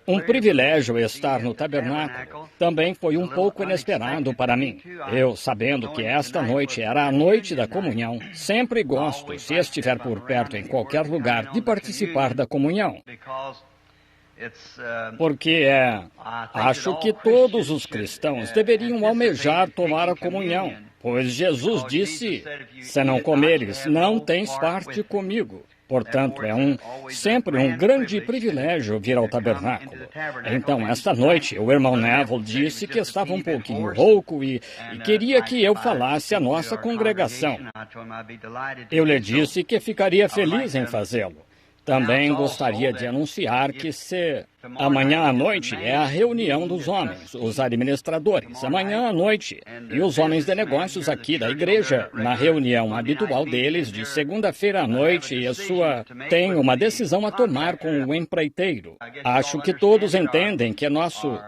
Um privilégio estar no tabernáculo também foi um pouco inesperado para mim. Eu, sabendo que esta noite era a noite da comunhão, sempre gosto, se estiver por perto em qualquer lugar, de participar da comunhão. Porque acho que todos os cristãos deveriam almejar tomar a comunhão, pois Jesus disse, se não comeres, não tens parte comigo. Portanto, sempre um grande privilégio vir ao tabernáculo. Então, esta noite, o irmão Neville disse que estava um pouquinho rouco e queria que eu falasse à nossa congregação. Eu lhe disse que ficaria feliz em fazê-lo. Também gostaria de anunciar que amanhã à noite é a reunião dos homens, os administradores, amanhã à noite, e os homens de negócios aqui da igreja, na reunião habitual deles de segunda-feira à noite, tem uma decisão a tomar com o empreiteiro. Acho que todos entendem que nosso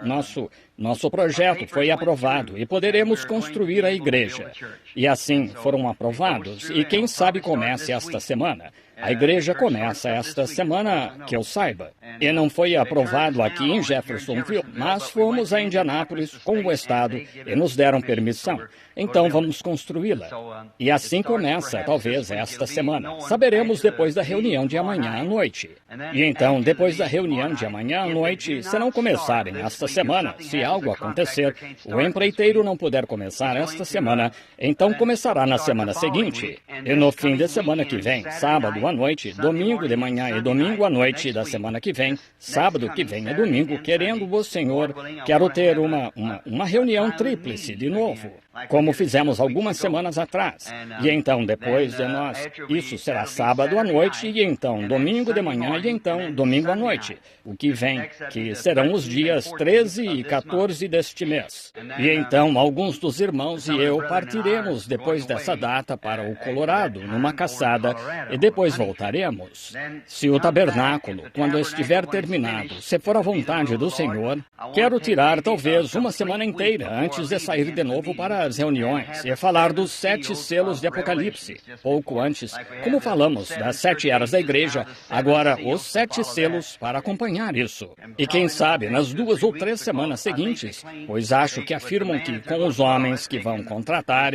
projeto foi aprovado e poderemos construir a igreja. E assim foram aprovados, e quem sabe comece esta semana. A igreja começa esta semana, que eu saiba. E não foi aprovado aqui em Jeffersonville, mas fomos a Indianápolis com o Estado e nos deram permissão. Então vamos construí-la. E assim começa, talvez, esta semana. Saberemos depois da reunião de amanhã à noite. E então, depois da reunião de amanhã à noite, se não começarem esta semana, se algo acontecer, o empreiteiro não puder começar esta semana, então começará na semana seguinte. E no fim de semana que vem, sábado à noite, domingo de manhã e domingo à noite da semana que vem, sábado que vem e domingo, querendo o Senhor, quero ter uma reunião tríplice de novo, como fizemos algumas semanas atrás. E então, depois de nós, isso será sábado à noite, e então domingo de manhã, e então domingo à noite, o que vem, que serão os dias 13 e 14 deste mês. E então, alguns dos irmãos e eu partiremos depois dessa data para o Colorado, numa caçada, e depois voltaremos. Se o tabernáculo, quando estiver terminado, se for a vontade do Senhor, quero tirar talvez uma semana inteira antes de sair de novo para as reuniões e falar dos 7 selos de Apocalipse. Pouco antes, como falamos das 7 eras da igreja, agora os 7 selos para acompanhar isso. E quem sabe, nas 2 ou 3 semanas seguintes, pois acho que afirmam que com os homens que vão contratar,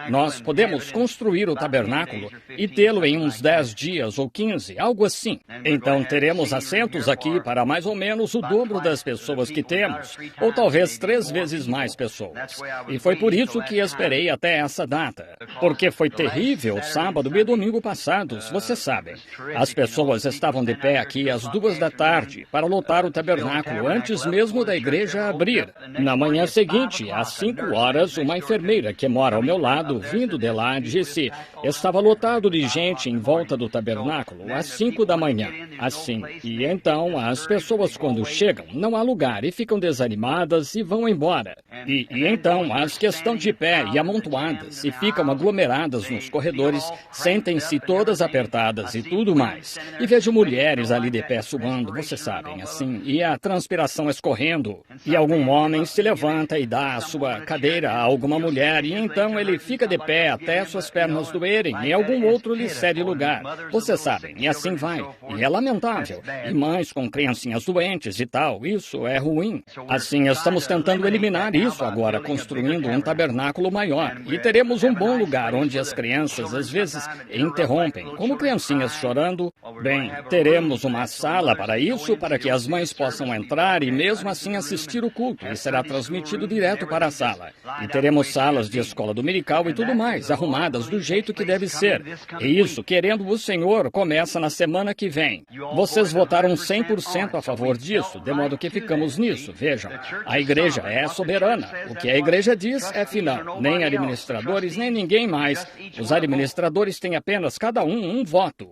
nós podemos construir o tabernáculo e tê-lo em uns 10 dias ou 15, algo assim. Então teremos assentos aqui para mais ou menos o dobro das pessoas que temos, ou talvez 3 vezes mais pessoas. E foi por isso que esperei até essa data, porque foi terrível sábado e domingo passados, vocês sabem. As pessoas estavam de pé aqui às 2 da tarde para lotar o tabernáculo antes mesmo da igreja abrir. Na manhã seguinte, às 5 horas, uma enfermeira que mora ao meu lado, vindo de lá, disse, estava lotado de gente em volta do tabernáculo às 5 da manhã. Assim, e então as pessoas quando chegam, não há lugar e ficam desanimadas e vão embora. E então as que estão de pé e amontoadas e ficam aglomeradas nos corredores, sentem-se todas apertadas e tudo mais. E vejo mulheres ali de pé suando, vocês sabem, assim, e a transpiração escorrendo. E algum homem se levanta e dá a sua cadeira a alguma mulher, e então ele fica de pé até suas pernas doerem, e algum outro lhe cede lugar. Vocês sabem, e assim vai. E é lamentável. E mães com criancinhas doentes e tal, isso é ruim. Assim, estamos tentando eliminar isso agora, construindo um tabernáculo maior. E teremos um bom lugar onde as crianças, às vezes, interrompem, como criancinhas chorando. Bem, teremos uma sala para isso, para que as mães possam entrar e mesmo assim assistir o culto, e será transmitido direto para a sala. E teremos salas de escola dominical e tudo mais, arrumadas do jeito que deve ser. E isso, querendo o Senhor, começa na semana que vem. Vocês votaram 100% a favor disso, de modo que ficamos nisso. Vejam, a igreja é soberana. O que a igreja diz é final. Nem administradores, nem ninguém mais. Os administradores têm apenas cada um voto.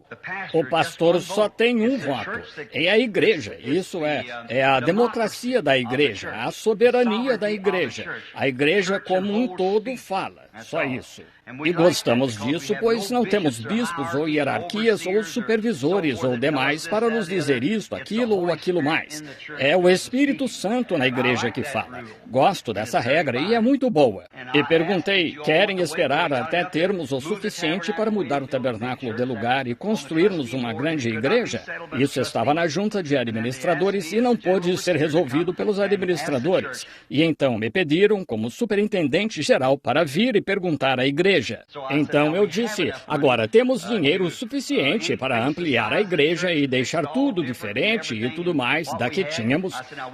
O pastor só tem um voto. É a igreja. Isso é a democracia da igreja, a soberania da igreja. A igreja como um todo fala. Só isso. E gostamos disso, pois não temos bispos ou hierarquias ou supervisores ou demais para nos dizer isto, aquilo ou aquilo mais. É o Espírito Santo na igreja que fala. Gosto dessa regra e é muito boa. E perguntei, querem esperar até termos o suficiente para mudar o tabernáculo de lugar e construirmos uma grande igreja? Isso estava na junta de administradores e não pôde ser resolvido pelos administradores. E então me pediram, como superintendente geral, para vir e perguntar à igreja. Então eu disse, agora temos dinheiro suficiente para ampliar a igreja e deixar tudo diferente e tudo mais da que tínhamos.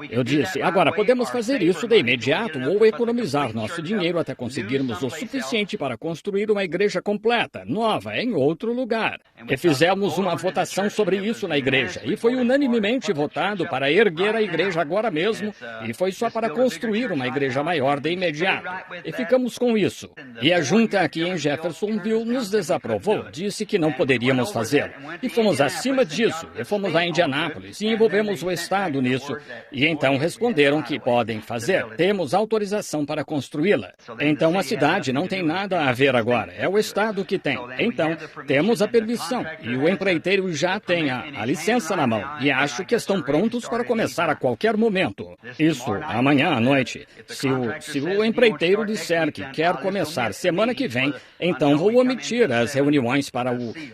Eu disse, agora podemos fazer isso de imediato ou economizar nosso dinheiro até conseguirmos o suficiente para construir uma igreja completa, nova, em outro lugar. E fizemos uma votação sobre isso na igreja, e foi unanimemente votado para erguer a igreja agora mesmo, e foi só para construir uma igreja maior de imediato. E ficamos com isso. E a junta aqui em Jeffersonville nos desaprovou, disse que não poderíamos fazê-lo. E fomos acima disso, e fomos a Indianápolis, e envolvemos o Estado nisso. E então responderam que podem fazer, temos autorização para construí-la. Então a cidade não tem nada a ver agora, é o Estado que tem. Então, temos a permissão e o empreiteiro já tem a licença na mão e acho que estão prontos para começar a qualquer momento. Isso, amanhã à noite. Se o empreiteiro disser que quer começar semana que vem, então vou omitir as reuniões para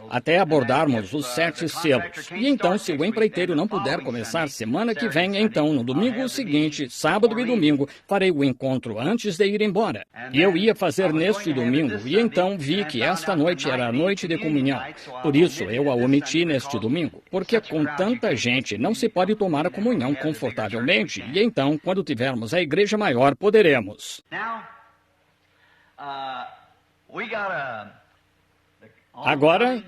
até abordarmos os 7 selos. E então, se o empreiteiro não puder começar semana que vem, então no domingo seguinte, sábado e domingo, farei o encontro antes de ir embora. E eu ia fazer neste domingo, e então vi que esta noite era a noite de comunhão. Por isso, eu a omiti neste domingo, porque com tanta gente não se pode tomar a comunhão confortavelmente, e então, quando tivermos a igreja maior, poderemos. Agora,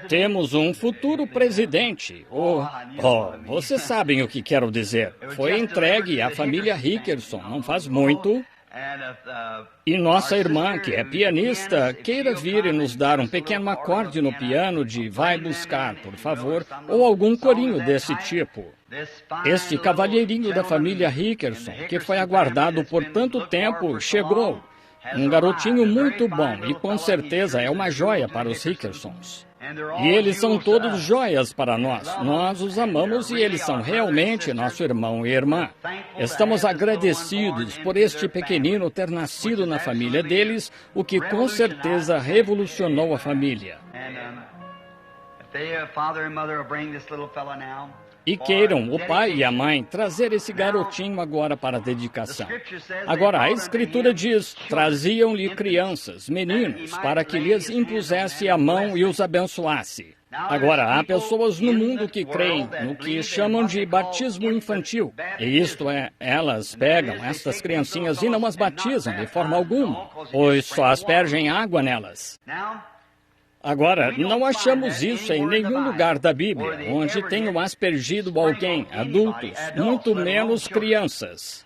temos um futuro presidente. Vocês sabem o que quero dizer. Foi entregue à família Hickerson não faz muito. E nossa irmã, que é pianista, queira vir e nos dar um pequeno acorde no piano de Vai Buscar, por favor, ou algum corinho desse tipo. Este cavalheirinho da família Hickerson, que foi aguardado por tanto tempo, chegou. Um garotinho muito bom e com certeza é uma joia para os Hickersons. E eles são todos joias para nós. Nós os amamos e eles são realmente nosso irmão e irmã. Estamos agradecidos por este pequenino ter nascido na família deles, o que com certeza revolucionou a família. E queiram o pai e a mãe trazer esse garotinho agora para a dedicação. Agora, a Escritura diz, traziam-lhe crianças, meninos, para que lhes impusesse a mão e os abençoasse. Agora, há pessoas no mundo que creem no que chamam de batismo infantil. E isto é, elas pegam estas criancinhas e não as batizam de forma alguma, pois só aspergem água nelas. Agora, não achamos isso em nenhum lugar da Bíblia, onde tenham aspergido alguém, adultos, muito menos crianças.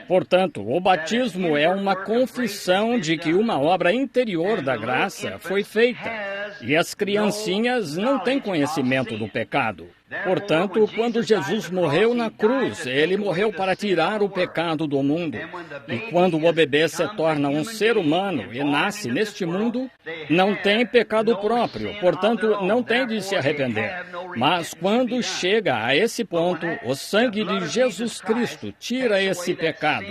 Portanto, o batismo é uma confissão de que uma obra interior da graça foi feita, e as criancinhas não têm conhecimento do pecado. Portanto, quando Jesus morreu na cruz, ele morreu para tirar o pecado do mundo. E quando o bebê se torna um ser humano e nasce neste mundo, não tem pecado próprio, portanto, não tem de se arrepender. Mas quando chega a esse ponto, o sangue de Jesus Cristo tira esse pecado.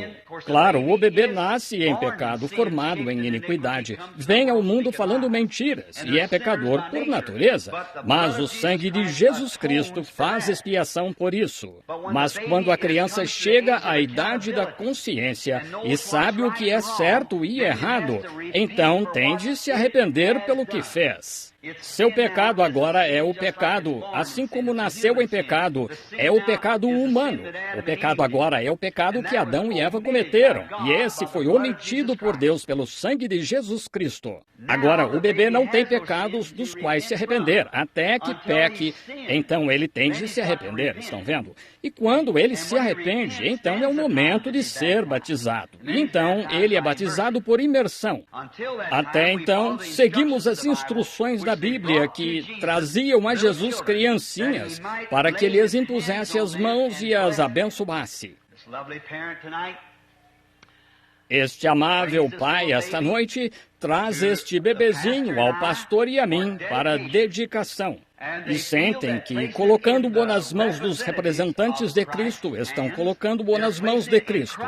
Claro, o bebê nasce em pecado, formado em iniquidade, vem ao mundo falando mentiras e é pecador por natureza. Mas o sangue de Jesus Cristo faz expiação por isso. Mas quando a criança chega à idade da consciência e sabe o que é certo e errado, então tem de se arrepender pelo que fez. Seu pecado agora é o pecado, assim como nasceu em pecado, é o pecado humano. O pecado agora é o pecado que Adão e Eva cometeram, e esse foi omitido por Deus pelo sangue de Jesus Cristo. Agora, o bebê não tem pecados dos quais se arrepender, até que peque, então ele tem de se arrepender, estão vendo? E quando ele se arrepende, então é o momento de ser batizado. E então, ele é batizado por imersão. Até então, seguimos as instruções da Bíblia que traziam a Jesus criancinhas para que lhes impusesse as mãos e as abençoasse. Este amável pai, esta noite, traz este bebezinho ao pastor e a mim para dedicação. E sentem que, colocando-o nas mãos dos representantes de Cristo, estão colocando-o nas mãos de Cristo.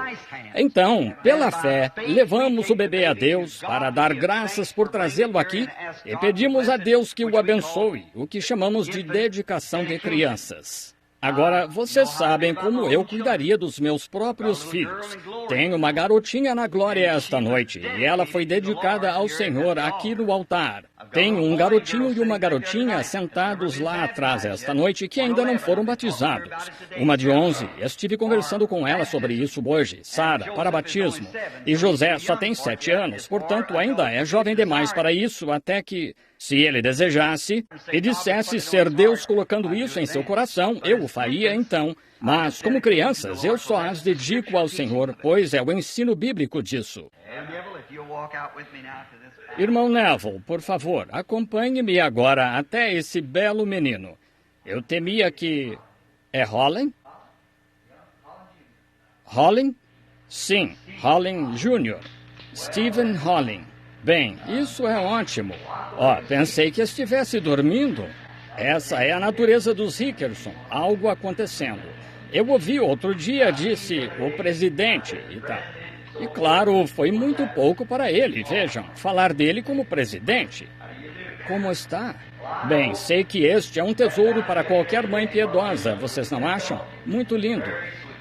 Então, pela fé, levamos o bebê a Deus para dar graças por trazê-lo aqui e pedimos a Deus que o abençoe, o que chamamos de dedicação de crianças. Agora, vocês sabem como eu cuidaria dos meus próprios filhos. Tenho uma garotinha na glória esta noite, e ela foi dedicada ao Senhor aqui no altar. Tenho um garotinho e uma garotinha sentados lá atrás esta noite que ainda não foram batizados. Uma de 11, estive conversando com ela sobre isso hoje, Sara, para batismo. E José só tem 7 anos, portanto ainda é jovem demais para isso, até que, se ele desejasse e dissesse ser Deus colocando isso em seu coração, eu o faria então. Mas, como crianças, eu só as dedico ao Senhor, pois é o ensino bíblico disso. Irmão Neville, por favor, acompanhe-me agora até esse belo menino. Eu temia que... É Holland? Holland? Sim, Holland Jr. Stephen Holland. Bem, isso é ótimo. Pensei que estivesse dormindo. Essa é a natureza dos Hickerson, algo acontecendo. Eu ouvi outro dia, disse o presidente e tal. E claro, foi muito pouco para ele, vejam, falar dele como presidente. Como está? Bem, sei que este é um tesouro para qualquer mãe piedosa, vocês não acham? Muito lindo.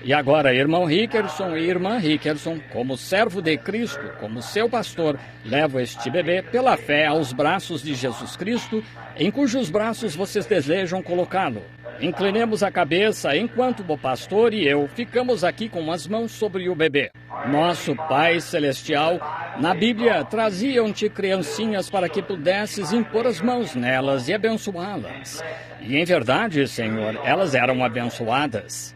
E agora, irmão Hickerson e irmã Hickerson, como servo de Cristo, como seu pastor, levo este bebê pela fé aos braços de Jesus Cristo, em cujos braços vocês desejam colocá-lo. Inclinemos a cabeça enquanto o pastor e eu ficamos aqui com as mãos sobre o bebê. Nosso Pai Celestial, na Bíblia traziam-te criancinhas para que pudesses impor as mãos nelas e abençoá-las. E em verdade, Senhor, elas eram abençoadas.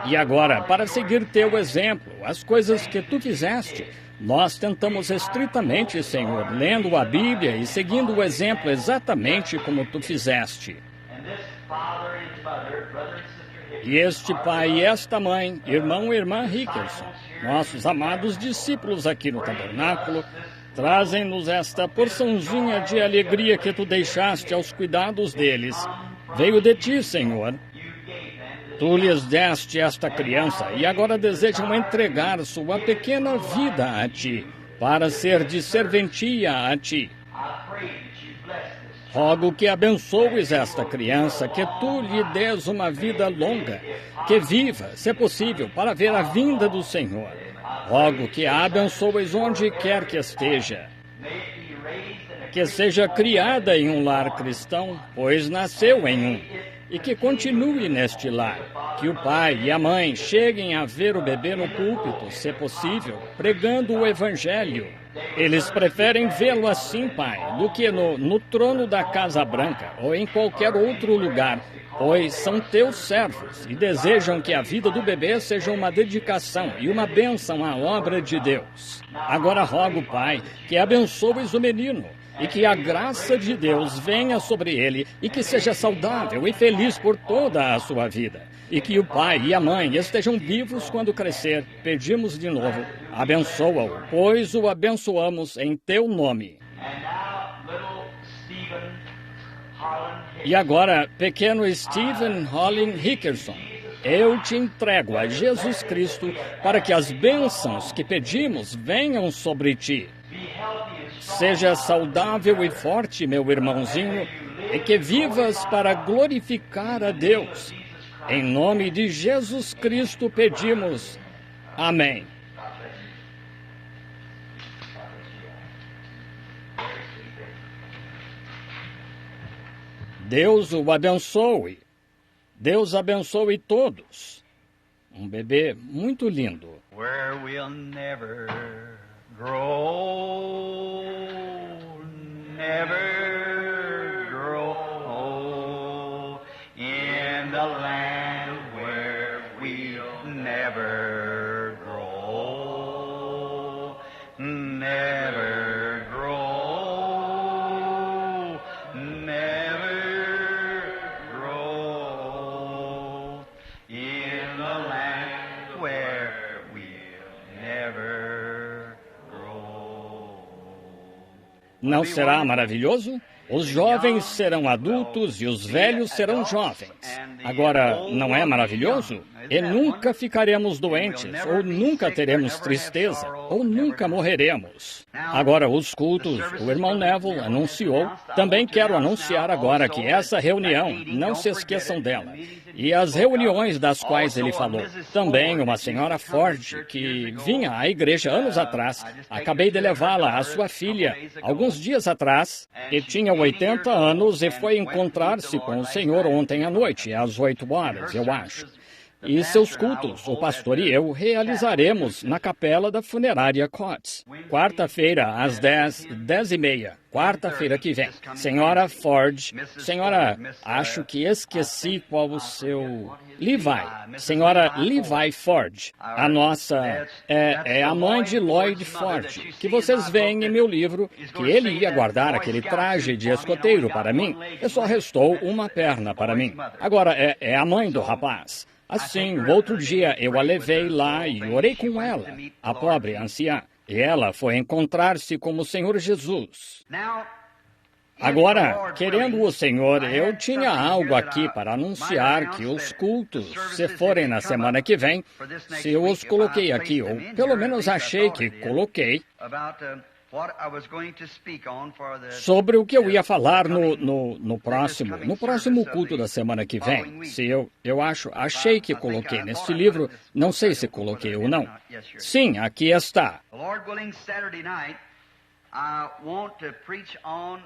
E agora, para seguir teu exemplo, as coisas que tu fizeste, nós tentamos estritamente, Senhor, lendo a Bíblia e seguindo o exemplo exatamente como tu fizeste. E este pai e esta mãe, irmão e irmã Hickerson, nossos amados discípulos aqui no tabernáculo, trazem-nos esta porçãozinha de alegria que tu deixaste aos cuidados deles. Veio de ti, Senhor. Tu lhes deste esta criança e agora desejam entregar sua pequena vida a ti, para ser de serventia a ti. Rogo que abençoes esta criança, que tu lhe des uma vida longa, que viva, se possível, para ver a vinda do Senhor. Rogo que a abençoes onde quer que esteja. Que seja criada em um lar cristão, pois nasceu em um. E que continue neste lar, que o pai e a mãe cheguem a ver o bebê no púlpito, se possível, pregando o Evangelho. Eles preferem vê-lo assim, Pai, do que no trono da Casa Branca ou em qualquer outro lugar, pois são teus servos e desejam que a vida do bebê seja uma dedicação e uma bênção à obra de Deus. Agora rogo, Pai, que abençoes o menino, e que a graça de Deus venha sobre ele e que seja saudável e feliz por toda a sua vida. E que o pai e a mãe estejam vivos quando crescer. Pedimos de novo, abençoa-o, pois o abençoamos em teu nome. E agora, pequeno Stephen Holland Hickerson, eu te entrego a Jesus Cristo para que as bênçãos que pedimos venham sobre ti. Seja saudável e forte, meu irmãozinho, e que vivas para glorificar a Deus. Em nome de Jesus Cristo pedimos. Amém. Deus o abençoe. Deus abençoe todos. Um bebê muito lindo. Where we'll never grow, never grow, in the land where we'll never grow, never grow, never grow, in the land where we'll never grow. Não será maravilhoso? Os jovens serão adultos e os velhos serão jovens. Agora, não é maravilhoso? E nunca ficaremos doentes, ou nunca teremos tristeza, ou nunca morreremos. Agora, os cultos, o irmão Neville anunciou. Também quero anunciar agora que essa reunião, não se esqueçam dela. E as reuniões das quais ele falou. Também uma senhora Ford, que vinha à igreja anos atrás. Acabei de levá-la à sua filha alguns dias atrás, e tinha 80 anos e foi encontrar-se com o Senhor ontem à noite, às 8 horas, eu acho. E seus cultos, o pastor e eu, realizaremos na capela da funerária Cots. Quarta-feira, às 10h30. Quarta-feira que vem. Senhora Ford, senhora, acho que esqueci qual o seu... Levi. Senhora Levi Ford. A nossa é a mãe de Lloyd Ford, que vocês veem em meu livro, que ele ia guardar aquele traje de escoteiro para mim, e só restou uma perna para mim. Agora, é a mãe do rapaz. Assim, o outro dia eu a levei lá e orei com ela, a pobre anciã, e ela foi encontrar-se com o Senhor Jesus. Agora, querendo o Senhor, eu tinha algo aqui para anunciar que os cultos, se forem na semana que vem, se eu os coloquei aqui, ou pelo menos achei que coloquei, sobre o que eu ia falar no próximo culto da semana que vem. Se achei que coloquei neste livro, não sei se coloquei ou não. Sim, aqui está.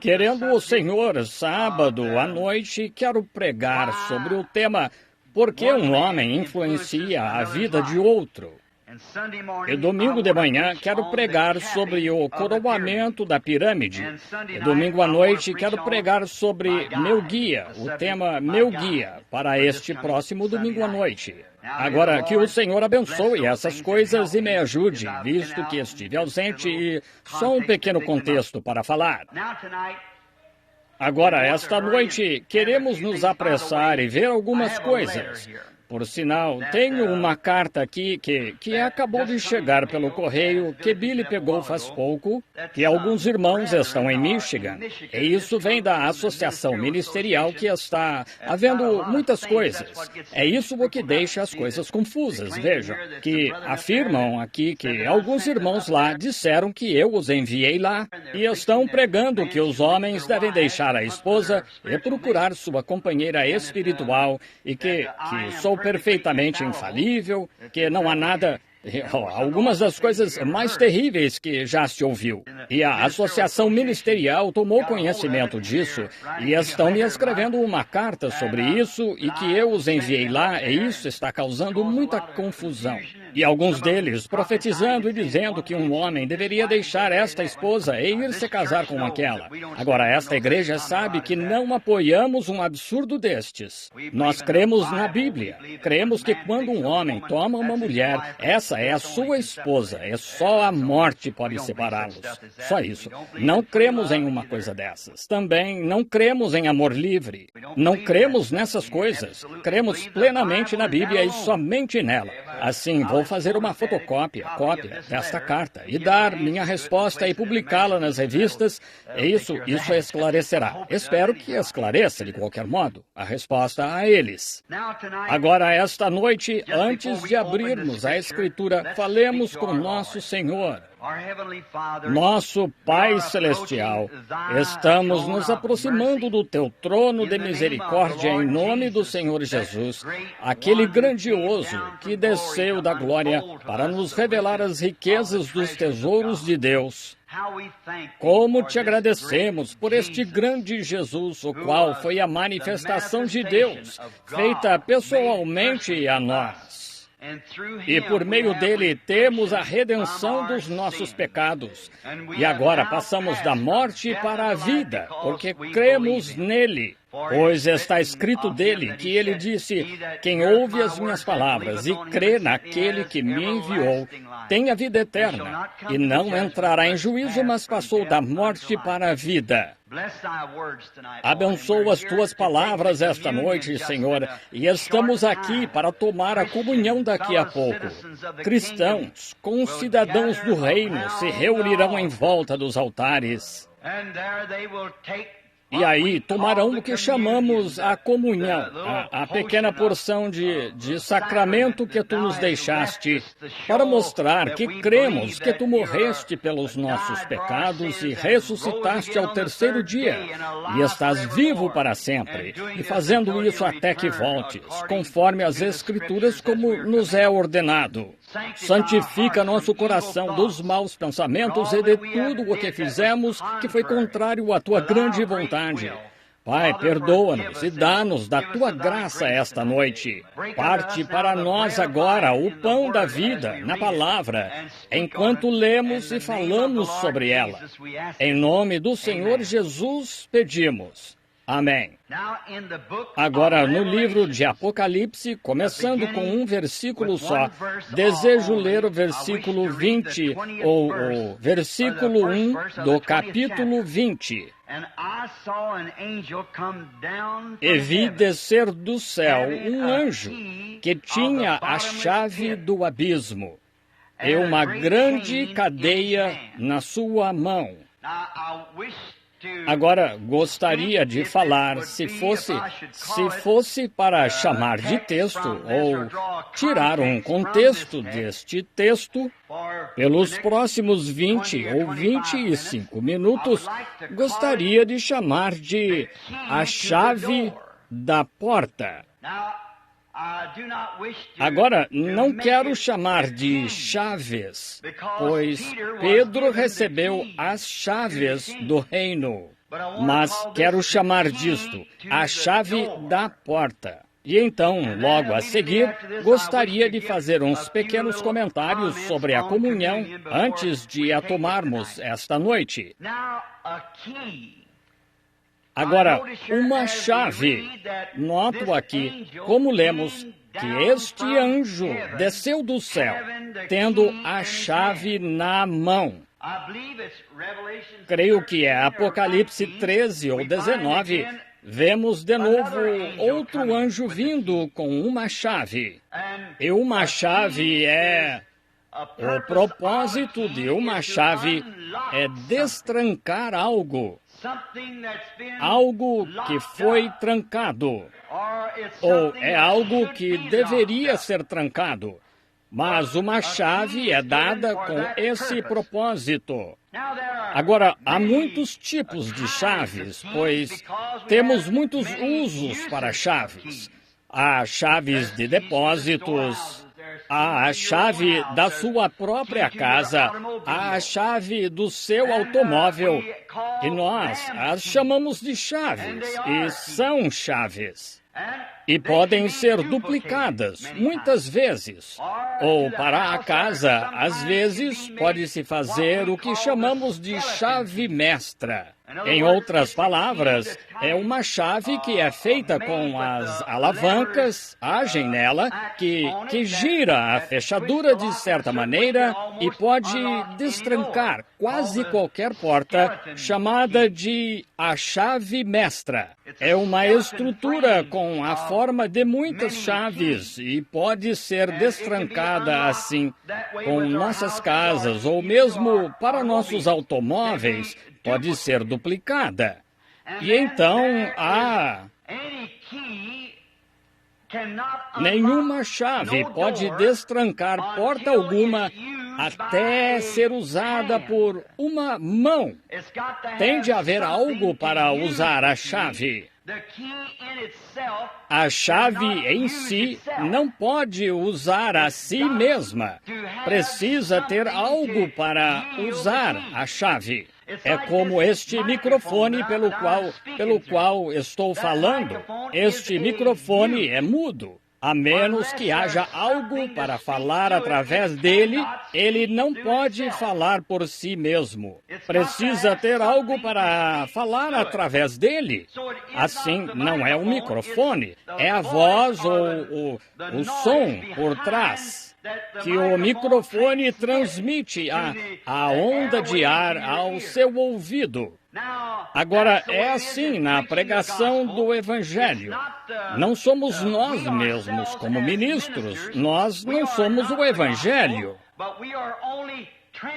Querendo o Senhor, sábado à noite, quero pregar sobre o tema Por que um homem influencia a vida de outro? E domingo de manhã quero pregar sobre o coroamento da pirâmide. E domingo à noite quero pregar sobre meu guia, o tema meu guia, para este próximo domingo à noite. Agora, que o Senhor abençoe essas coisas e me ajude, visto que estive ausente e só um pequeno contexto para falar. Agora, esta noite, queremos nos apressar e ver algumas coisas. Por sinal, tenho uma carta aqui que acabou de chegar pelo correio, que Billy pegou faz pouco, que alguns irmãos estão em Michigan. E isso vem da associação ministerial que está havendo muitas coisas. É isso o que deixa as coisas confusas, vejam, que afirmam aqui que alguns irmãos lá disseram que eu os enviei lá e estão pregando que os homens devem deixar a esposa e procurar sua companheira espiritual e que sou perfeitamente infalível, que não há nada... Algumas das coisas mais terríveis que já se ouviu. E a associação ministerial tomou conhecimento disso e estão me escrevendo uma carta sobre isso e que eu os enviei lá e isso está causando muita confusão. E alguns deles profetizando e dizendo que um homem deveria deixar esta esposa e ir se casar com aquela. Agora, esta igreja sabe que não apoiamos um absurdo destes. Nós cremos na Bíblia. Cremos que quando um homem toma uma mulher, essa é a sua esposa, é só a morte pode separá-los. Só isso. Não cremos em uma coisa dessas. Também não cremos em amor livre. Não cremos nessas coisas. Cremos plenamente na Bíblia e somente nela. Assim, vou fazer uma cópia desta carta e dar minha resposta e publicá-la nas revistas. E isso esclarecerá. Espero que esclareça, de qualquer modo, a resposta a eles. Agora, esta noite, antes de abrirmos a Escritura, falemos com nosso Senhor. Nosso Pai Celestial, estamos nos aproximando do Teu trono de misericórdia em nome do Senhor Jesus, aquele grandioso que desceu da glória para nos revelar as riquezas dos tesouros de Deus. Como te agradecemos por este grande Jesus, o qual foi a manifestação de Deus, feita pessoalmente a nós. E por meio dele temos a redenção dos nossos pecados. E agora passamos da morte para a vida, porque cremos nele. Pois está escrito dele que ele disse: quem ouve as minhas palavras e crê naquele que me enviou, tem a vida eterna, e não entrará em juízo, mas passou da morte para a vida. Abençoa as tuas palavras esta noite, Senhor, e estamos aqui para tomar a comunhão daqui a pouco. Cristãos, concidadãos do reino, se reunirão em volta dos altares. E aí tomarão o que chamamos a comunhão, a pequena porção de sacramento que tu nos deixaste, para mostrar que cremos que tu morreste pelos nossos pecados e ressuscitaste ao terceiro dia, e estás vivo para sempre, e fazendo isso até que voltes, conforme as Escrituras como nos é ordenado. Santifica nosso coração dos maus pensamentos e de tudo o que fizemos que foi contrário à tua grande vontade. Pai, perdoa-nos e dá-nos da tua graça esta noite. Parte para nós agora o pão da vida na palavra, enquanto lemos e falamos sobre ela. Em nome do Senhor Jesus pedimos. Amém. Agora, no livro de Apocalipse, começando com um versículo só, desejo ler o versículo 20, ou o versículo 1 do capítulo 20. E vi descer do céu um anjo que tinha a chave do abismo e uma grande cadeia na sua mão. Agora, gostaria de falar, se fosse para chamar de texto ou tirar um contexto deste texto, pelos próximos 20 ou 25 minutos, gostaria de chamar de a chave da porta. Agora, não quero chamar de chaves, pois Pedro recebeu as chaves do reino, mas quero chamar disto a chave da porta. E então, logo a seguir, gostaria de fazer uns pequenos comentários sobre a comunhão antes de a tomarmos esta noite. Agora, uma chave. Noto aqui, como lemos, que este anjo desceu do céu, tendo a chave na mão. Creio que é Apocalipse 13 ou 19. Vemos de novo outro anjo vindo com uma chave. E uma chave o propósito de uma chave é destrancar algo. Algo que foi trancado, ou é algo que deveria ser trancado, mas uma chave é dada com esse propósito. Agora, há muitos tipos de chaves, pois temos muitos usos para chaves. Há chaves de depósitos, há a chave da sua própria casa, há a chave do seu automóvel, e nós as chamamos de chaves, e são chaves. E podem ser duplicadas, muitas vezes. Ou para a casa, às vezes, pode-se fazer o que chamamos de chave mestra. Em outras palavras, é uma chave que é feita com as alavancas, agem nela, que gira a fechadura de certa maneira e pode destrancar quase qualquer porta, chamada de a chave mestra. É uma estrutura com a forma de muitas chaves e pode ser destrancada assim, com nossas casas ou mesmo para nossos automóveis, pode ser duplicada. E então nenhuma chave pode destrancar porta alguma até ser usada por uma mão. Tem de haver algo para usar a chave. A chave em si não pode usar a si mesma. Precisa ter algo para usar a chave. É como este microfone pelo qual estou falando. Este microfone é mudo. A menos que haja algo para falar através dele, ele não pode falar por si mesmo. Precisa ter algo para falar através dele. Assim, não é um microfone, é a voz ou o som por trás, que o microfone transmite a onda de ar ao seu ouvido. Agora, é assim na pregação do Evangelho. Não somos nós mesmos como ministros, nós não somos o Evangelho.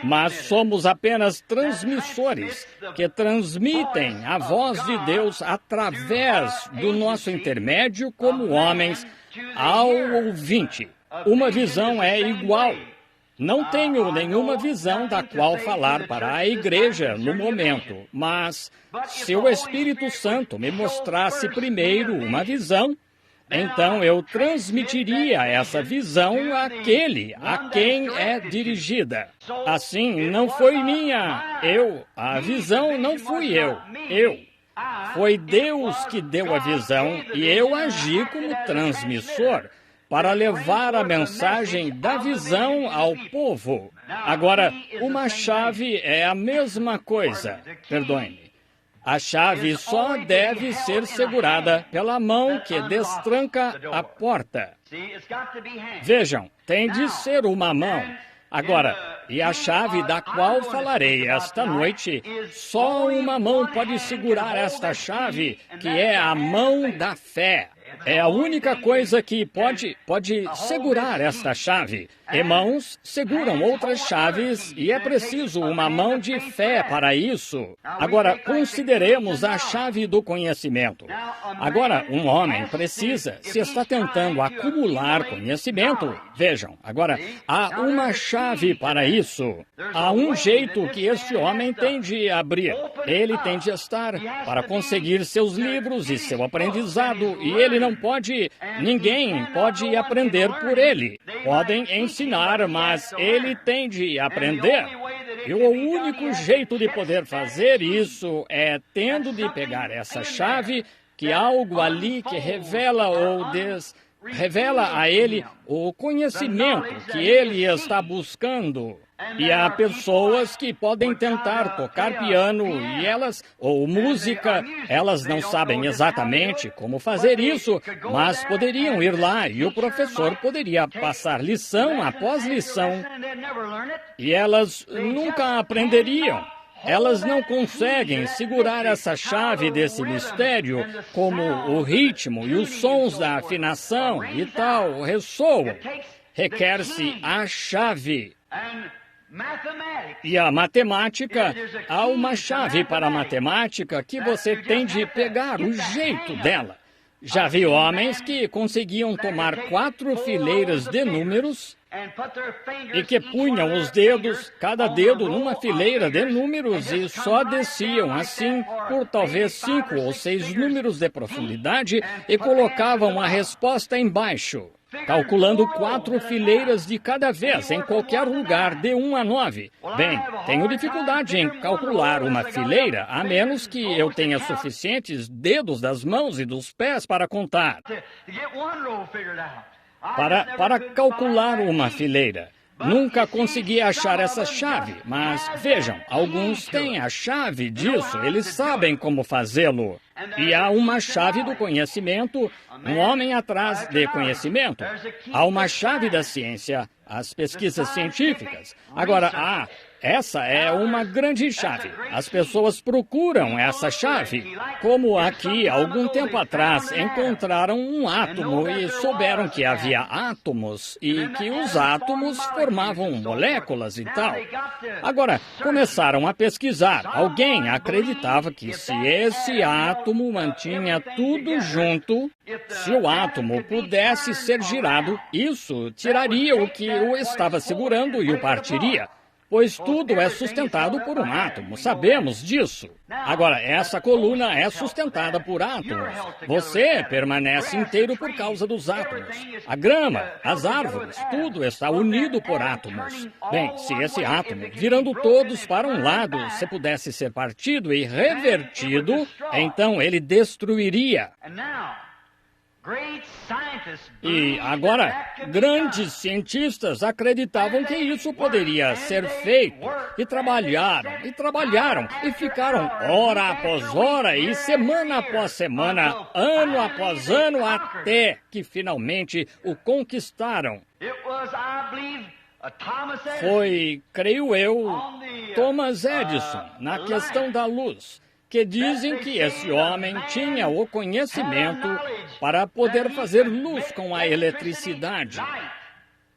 Mas somos apenas transmissores que transmitem a voz de Deus através do nosso intermédio como homens ao ouvinte. Uma visão é igual. Não tenho nenhuma visão da qual falar para a igreja no momento, mas se o Espírito Santo me mostrasse primeiro uma visão, então eu transmitiria essa visão àquele a quem é dirigida. Assim, não foi a visão não fui eu. Foi Deus que deu a visão e eu agi como transmissor para levar a mensagem da visão ao povo. Agora, uma chave é a mesma coisa. Perdoe-me. A chave só deve ser segurada pela mão que destranca a porta. Vejam, tem de ser uma mão. Agora, e a chave da qual falarei esta noite, só uma mão pode segurar esta chave, que é a mão da fé. É a única coisa que pode segurar esta chave. Irmãos seguram outras chaves e é preciso uma mão de fé para isso. Agora, consideremos a chave do conhecimento. Agora, um homem precisa, se está tentando acumular conhecimento, vejam, agora, há uma chave para isso. Há um jeito que este homem tem de abrir. Ele tem de estar para conseguir seus livros e seu aprendizado, e ele não pode, ninguém pode aprender por ele. Podem ensinar, mas ele tem de aprender. E o único jeito de poder fazer isso é tendo de pegar essa chave, que algo ali que revela revela a ele o conhecimento que ele está buscando. E há pessoas que podem tentar tocar piano ou música, elas não sabem exatamente como fazer isso, mas poderiam ir lá e o professor poderia passar lição após lição e elas nunca aprenderiam. Elas não conseguem segurar essa chave desse mistério, como o ritmo e os sons da afinação e tal ressoam. Requer-se a chave. E a matemática, há uma chave para a matemática que você tem de pegar o jeito dela. Já vi homens que conseguiam tomar 4 fileiras de números e que punham os dedos, cada dedo numa fileira de números e só desciam assim por talvez 5 ou 6 números de profundidade e colocavam a resposta embaixo, calculando 4 fileiras de cada vez, em qualquer lugar, de 1 a 9. Bem, tenho dificuldade em calcular uma fileira, a menos que eu tenha suficientes dedos das mãos e dos pés para contar. Para calcular uma fileira. Nunca consegui achar essa chave, mas vejam, alguns têm a chave disso, eles sabem como fazê-lo. E há uma chave do conhecimento, um homem atrás de conhecimento. Há uma chave da ciência, as pesquisas científicas. Agora, essa é uma grande chave. As pessoas procuram essa chave. Como aqui, algum tempo atrás, encontraram um átomo e souberam que havia átomos e que os átomos formavam moléculas e tal. Agora, começaram a pesquisar. Alguém acreditava que se esse átomo mantinha tudo junto, se o átomo pudesse ser girado, isso tiraria o que o estava segurando e o partiria. Pois tudo é sustentado por um átomo, sabemos disso. Agora, essa coluna é sustentada por átomos. Você permanece inteiro por causa dos átomos. A grama, as árvores, tudo está unido por átomos. Bem, se esse átomo, virando todos para um lado, se pudesse ser partido e revertido, então ele destruiria. E agora, grandes cientistas acreditavam que isso poderia ser feito. E trabalharam, e ficaram hora após hora, e semana após semana, ano após ano, até que finalmente o conquistaram. Foi, creio eu, Thomas Edison, na questão da luz, que dizem que esse homem tinha o conhecimento para poder fazer luz com a eletricidade.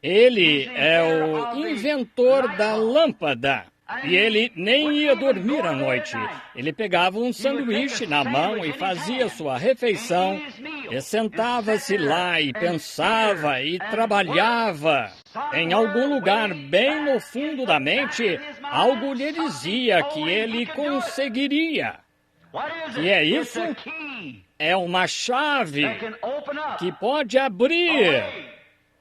Ele é o inventor da lâmpada. E ele nem ia dormir à noite. Ele pegava um sanduíche na mão e fazia sua refeição. E sentava-se lá e pensava e trabalhava. Em algum lugar bem no fundo da mente, algo lhe dizia que ele conseguiria. E é isso? É uma chave que pode abrir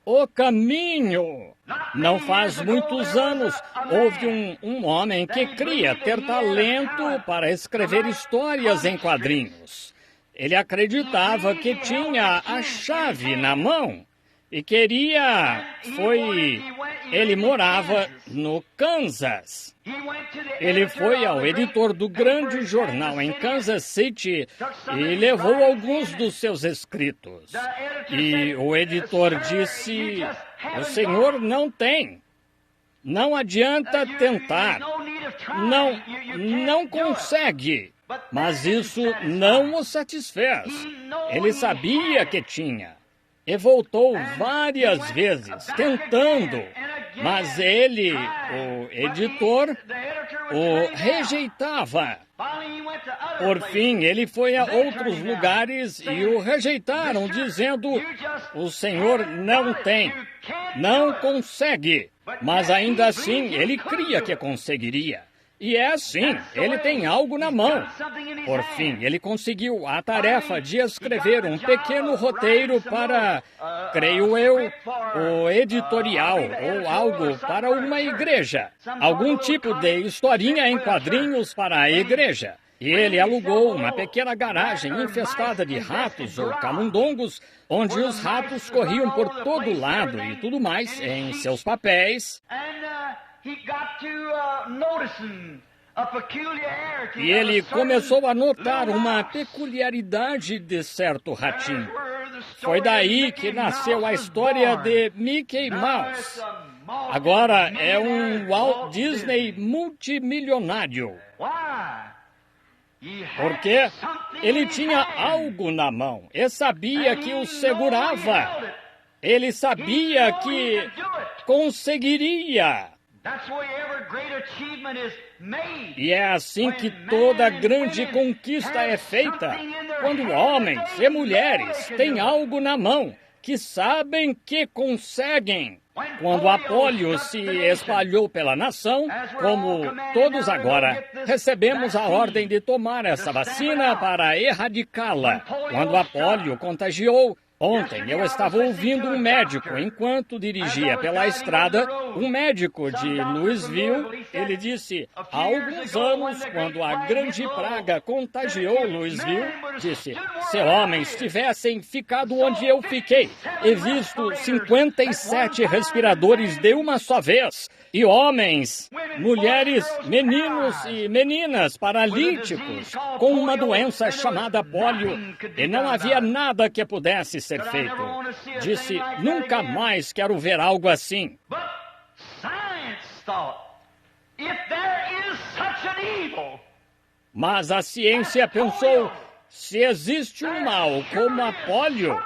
o caminho. Não faz muitos anos, houve um homem que cria ter talento para escrever histórias em quadrinhos. Ele acreditava que tinha a chave na mão e ele morava no Kansas. Ele foi ao editor do grande jornal em Kansas City e levou alguns dos seus escritos. E o editor disse: o senhor não tem. Não adianta tentar. Não consegue. Mas isso não o satisfez. Ele sabia que tinha. E voltou várias vezes, tentando. Mas ele, o editor, o rejeitava. Por fim, ele foi a outros lugares e o rejeitaram, dizendo: o senhor não tem, não consegue. Mas ainda assim, ele cria que conseguiria. E é assim, ele tem algo na mão. Por fim, ele conseguiu a tarefa de escrever um pequeno roteiro para, creio eu, o editorial ou algo para uma igreja. Algum tipo de historinha em quadrinhos para a igreja. E ele alugou uma pequena garagem infestada de ratos ou camundongos, onde os ratos corriam por todo lado e tudo mais em seus papéis. E ele começou a notar uma peculiaridade de certo ratinho. Foi daí que nasceu a história de Mickey Mouse. Agora é um Walt Disney multimilionário. Porque ele tinha algo na mão e sabia que o segurava. Ele sabia que conseguiria. E é assim que toda grande conquista é feita, quando homens e mulheres têm algo na mão, que sabem que conseguem. Quando a polio se espalhou pela nação, como todos agora, recebemos a ordem de tomar essa vacina para erradicá-la. Quando a polio contagiou, ontem eu estava ouvindo um médico, enquanto dirigia pela estrada, um médico de Louisville. Ele disse: há alguns anos, quando a grande praga contagiou Louisville, disse: se homens tivessem ficado onde eu fiquei e visto 57 respiradores de uma só vez, e homens, mulheres, meninos e meninas paralíticos com uma doença chamada polio, e não havia nada que pudesse ser feito. Disse: nunca mais quero ver algo assim. Mas a ciência pensou: se existe um mal como a polio,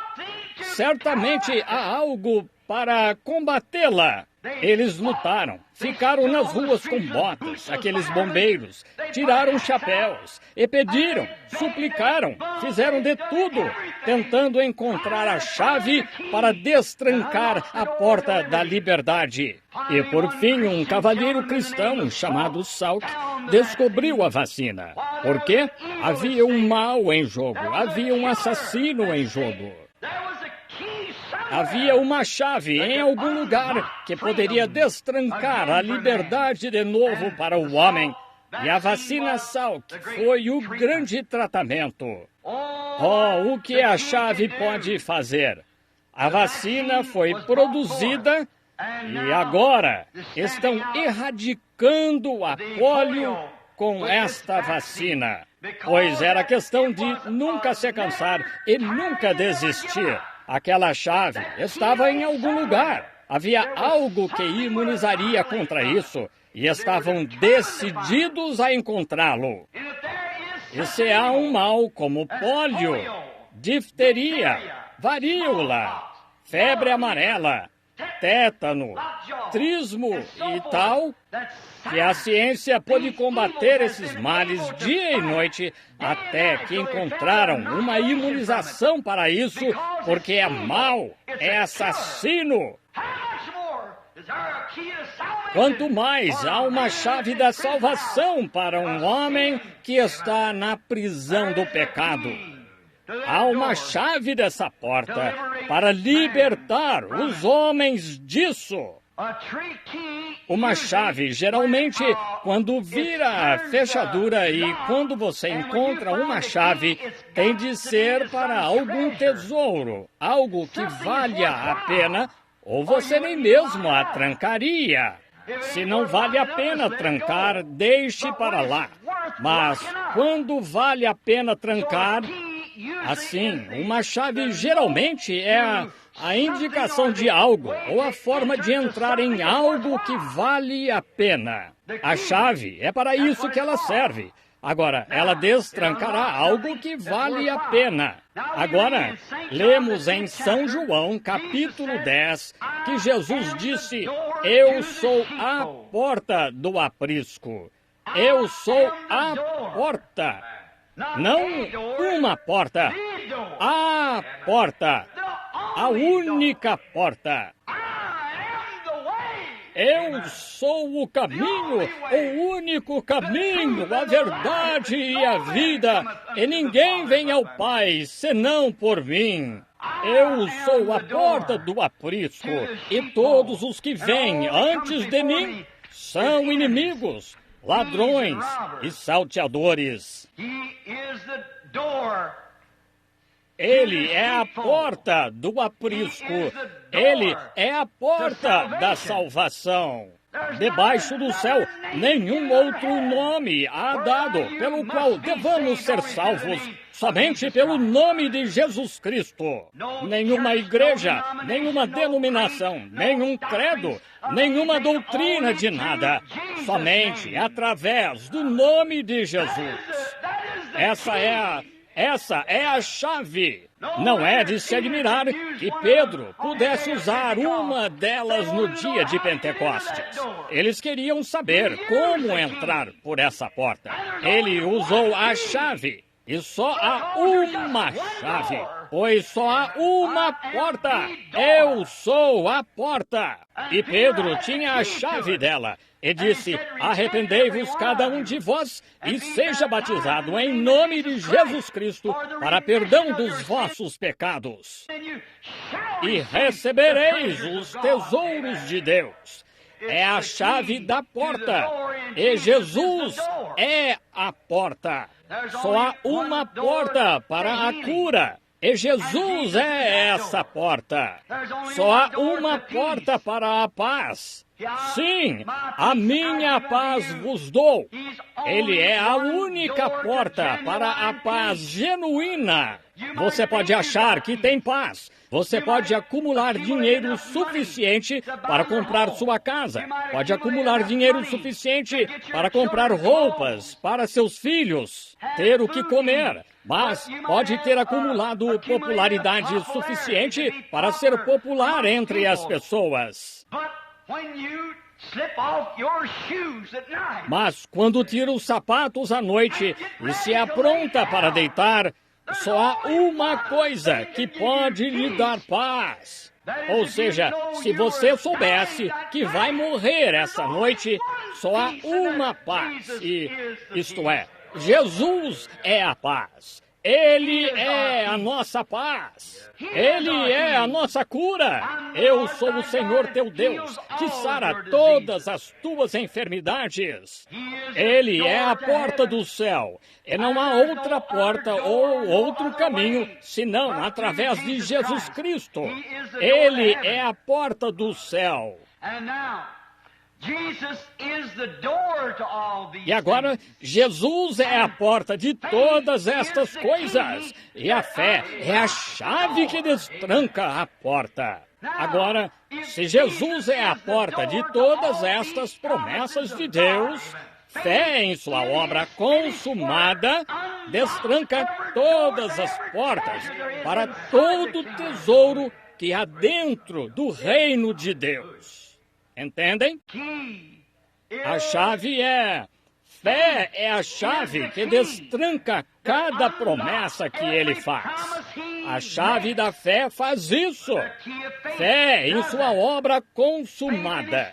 certamente há algo para combatê-la. Eles lutaram, ficaram nas ruas com botas, aqueles bombeiros, tiraram chapéus e pediram, suplicaram, fizeram de tudo, tentando encontrar a chave para destrancar a porta da liberdade. E por fim, um cavalheiro cristão chamado Salk descobriu a vacina. Porque havia um mal em jogo, havia um assassino em jogo. Havia uma chave em algum lugar que poderia destrancar a liberdade de novo para o homem. E a vacina Salk foi o grande tratamento. Oh, o que a chave pode fazer? A vacina foi produzida e agora estão erradicando a polio com esta vacina. Pois era questão de nunca se cansar e nunca desistir. Aquela chave estava em algum lugar. Havia algo que imunizaria contra isso e estavam decididos a encontrá-lo. E se há um mal como pólio, difteria, varíola, febre amarela, tétano, trismo e tal, que a ciência pôde combater esses males dia e noite até que encontraram uma imunização para isso, porque é mau, é assassino. Quanto mais há uma chave da salvação para um homem que está na prisão do pecado. Há uma chave dessa porta para libertar os homens disso. Uma chave, geralmente, quando vira a fechadura e quando você encontra uma chave, tem de ser para algum tesouro, algo que valha a pena, ou você nem mesmo a trancaria. Se não vale a pena trancar, deixe para lá. Mas quando vale a pena trancar, assim, uma chave geralmente é a indicação de algo ou a forma de entrar em algo que vale a pena. A chave é para isso que ela serve. Agora, ela destrancará algo que vale a pena. Agora, lemos em São João, capítulo 10, que Jesus disse: Eu sou a porta do aprisco. Eu sou a porta. Não uma porta. A porta. A única porta. Eu sou o caminho, o único caminho, a verdade e a vida, e ninguém vem ao Pai senão por mim. Eu sou a porta do aprisco, e todos os que vêm antes de mim são inimigos, ladrões e salteadores. Ele é a porta do aprisco. Ele é a porta da salvação. Debaixo do céu, nenhum outro nome há dado pelo qual devamos ser salvos, somente pelo nome de Jesus Cristo. Nenhuma igreja, nenhuma denominação, nenhum credo, nenhuma doutrina de nada, somente através do nome de Jesus. Essa é a chave. Não é de se admirar que Pedro pudesse usar uma delas no dia de Pentecostes. Eles queriam saber como entrar por essa porta. Ele usou a chave. E só há uma chave, pois só há uma porta. Eu sou a porta. E Pedro tinha a chave dela. E disse: arrependei-vos cada um de vós e seja batizado em nome de Jesus Cristo para perdão dos vossos pecados. E recebereis os tesouros de Deus. É a chave da porta. E Jesus é a porta. Só há uma porta para a cura. E Jesus é essa porta. Só há uma porta para a paz. Sim, a minha paz vos dou. Ele é a única porta para a paz genuína. Você pode achar que tem paz. Você pode acumular dinheiro suficiente para comprar sua casa. Pode acumular dinheiro suficiente para comprar roupas para seus filhos, ter o que comer. Mas pode ter acumulado popularidade suficiente para ser popular entre as pessoas. Mas quando tira os sapatos à noite e se apronta para deitar, só há uma coisa que pode lhe dar paz. Ou seja, se você soubesse que vai morrer essa noite, só há uma paz. Isto é, Jesus é a paz. Ele é a nossa paz. Ele é a nossa cura. Eu sou o Senhor teu Deus, que sara todas as tuas enfermidades. Ele é a porta do céu. E não há outra porta ou outro caminho, senão através de Jesus Cristo. Ele é a porta do céu. E agora, Jesus é a porta de todas estas coisas. E a fé é a chave que destranca a porta. Agora, se Jesus é a porta de todas estas promessas de Deus, fé em sua obra consumada destranca todas as portas para todo tesouro que há dentro do reino de Deus. Entendem? A chave é... Fé é a chave que destranca cada promessa que ele faz. A chave da fé faz isso. Fé em sua obra consumada.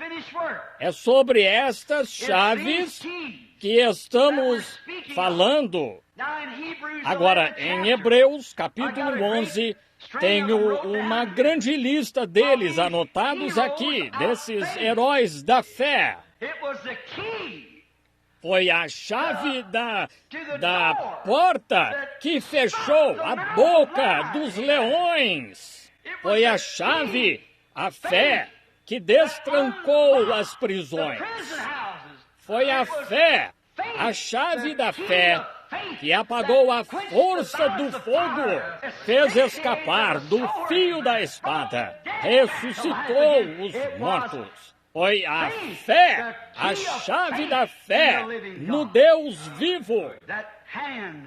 É sobre estas chaves que estamos falando. Agora, em Hebreus, capítulo 11, tenho uma grande lista deles anotados aqui, desses heróis da fé. Foi a chave da porta que fechou a boca dos leões. Foi a chave, a fé, que destrancou as prisões. Foi a fé, a chave da fé, que apagou a força do fogo, fez escapar do fio da espada, ressuscitou os mortos. Foi a fé, a chave da fé no Deus vivo.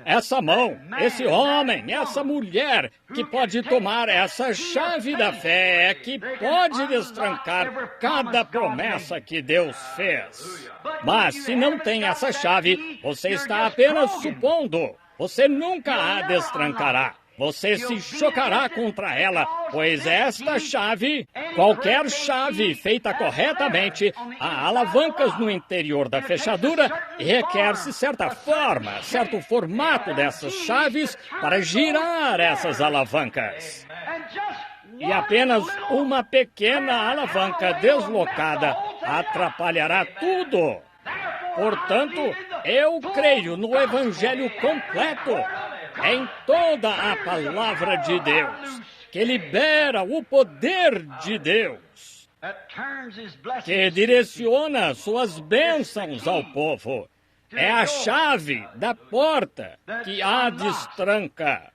Essa mão, esse homem, essa mulher que pode tomar essa chave da fé, que pode destrancar cada promessa que Deus fez. Mas se não tem essa chave, você está apenas supondo. Você nunca a destrancará. Você se chocará contra ela, pois esta chave, qualquer chave feita corretamente, há alavancas no interior da fechadura e requer-se certa forma, certo formato dessas chaves para girar essas alavancas. E apenas uma pequena alavanca deslocada atrapalhará tudo. Portanto, eu creio no Evangelho completo, em toda a palavra de Deus, que libera o poder de Deus, que direciona suas bênçãos ao povo. É a chave da porta que a destranca.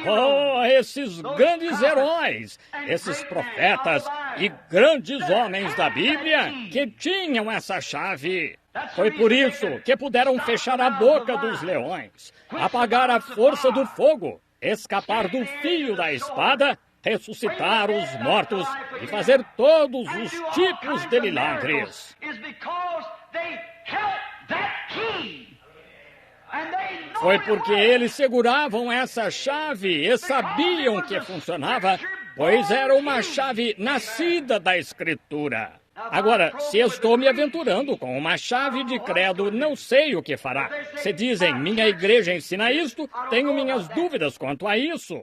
Oh, esses grandes heróis, esses profetas e grandes homens da Bíblia que tinham essa chave. Foi por isso que puderam fechar a boca dos leões, apagar a força do fogo, escapar do fio da espada, ressuscitar os mortos e fazer todos os tipos de milagres. Foi porque eles seguravam essa chave e sabiam que funcionava, pois era uma chave nascida da Escritura. Agora, se estou me aventurando com uma chave de credo, não sei o que fará. Se dizem, minha igreja ensina isto, tenho minhas dúvidas quanto a isso.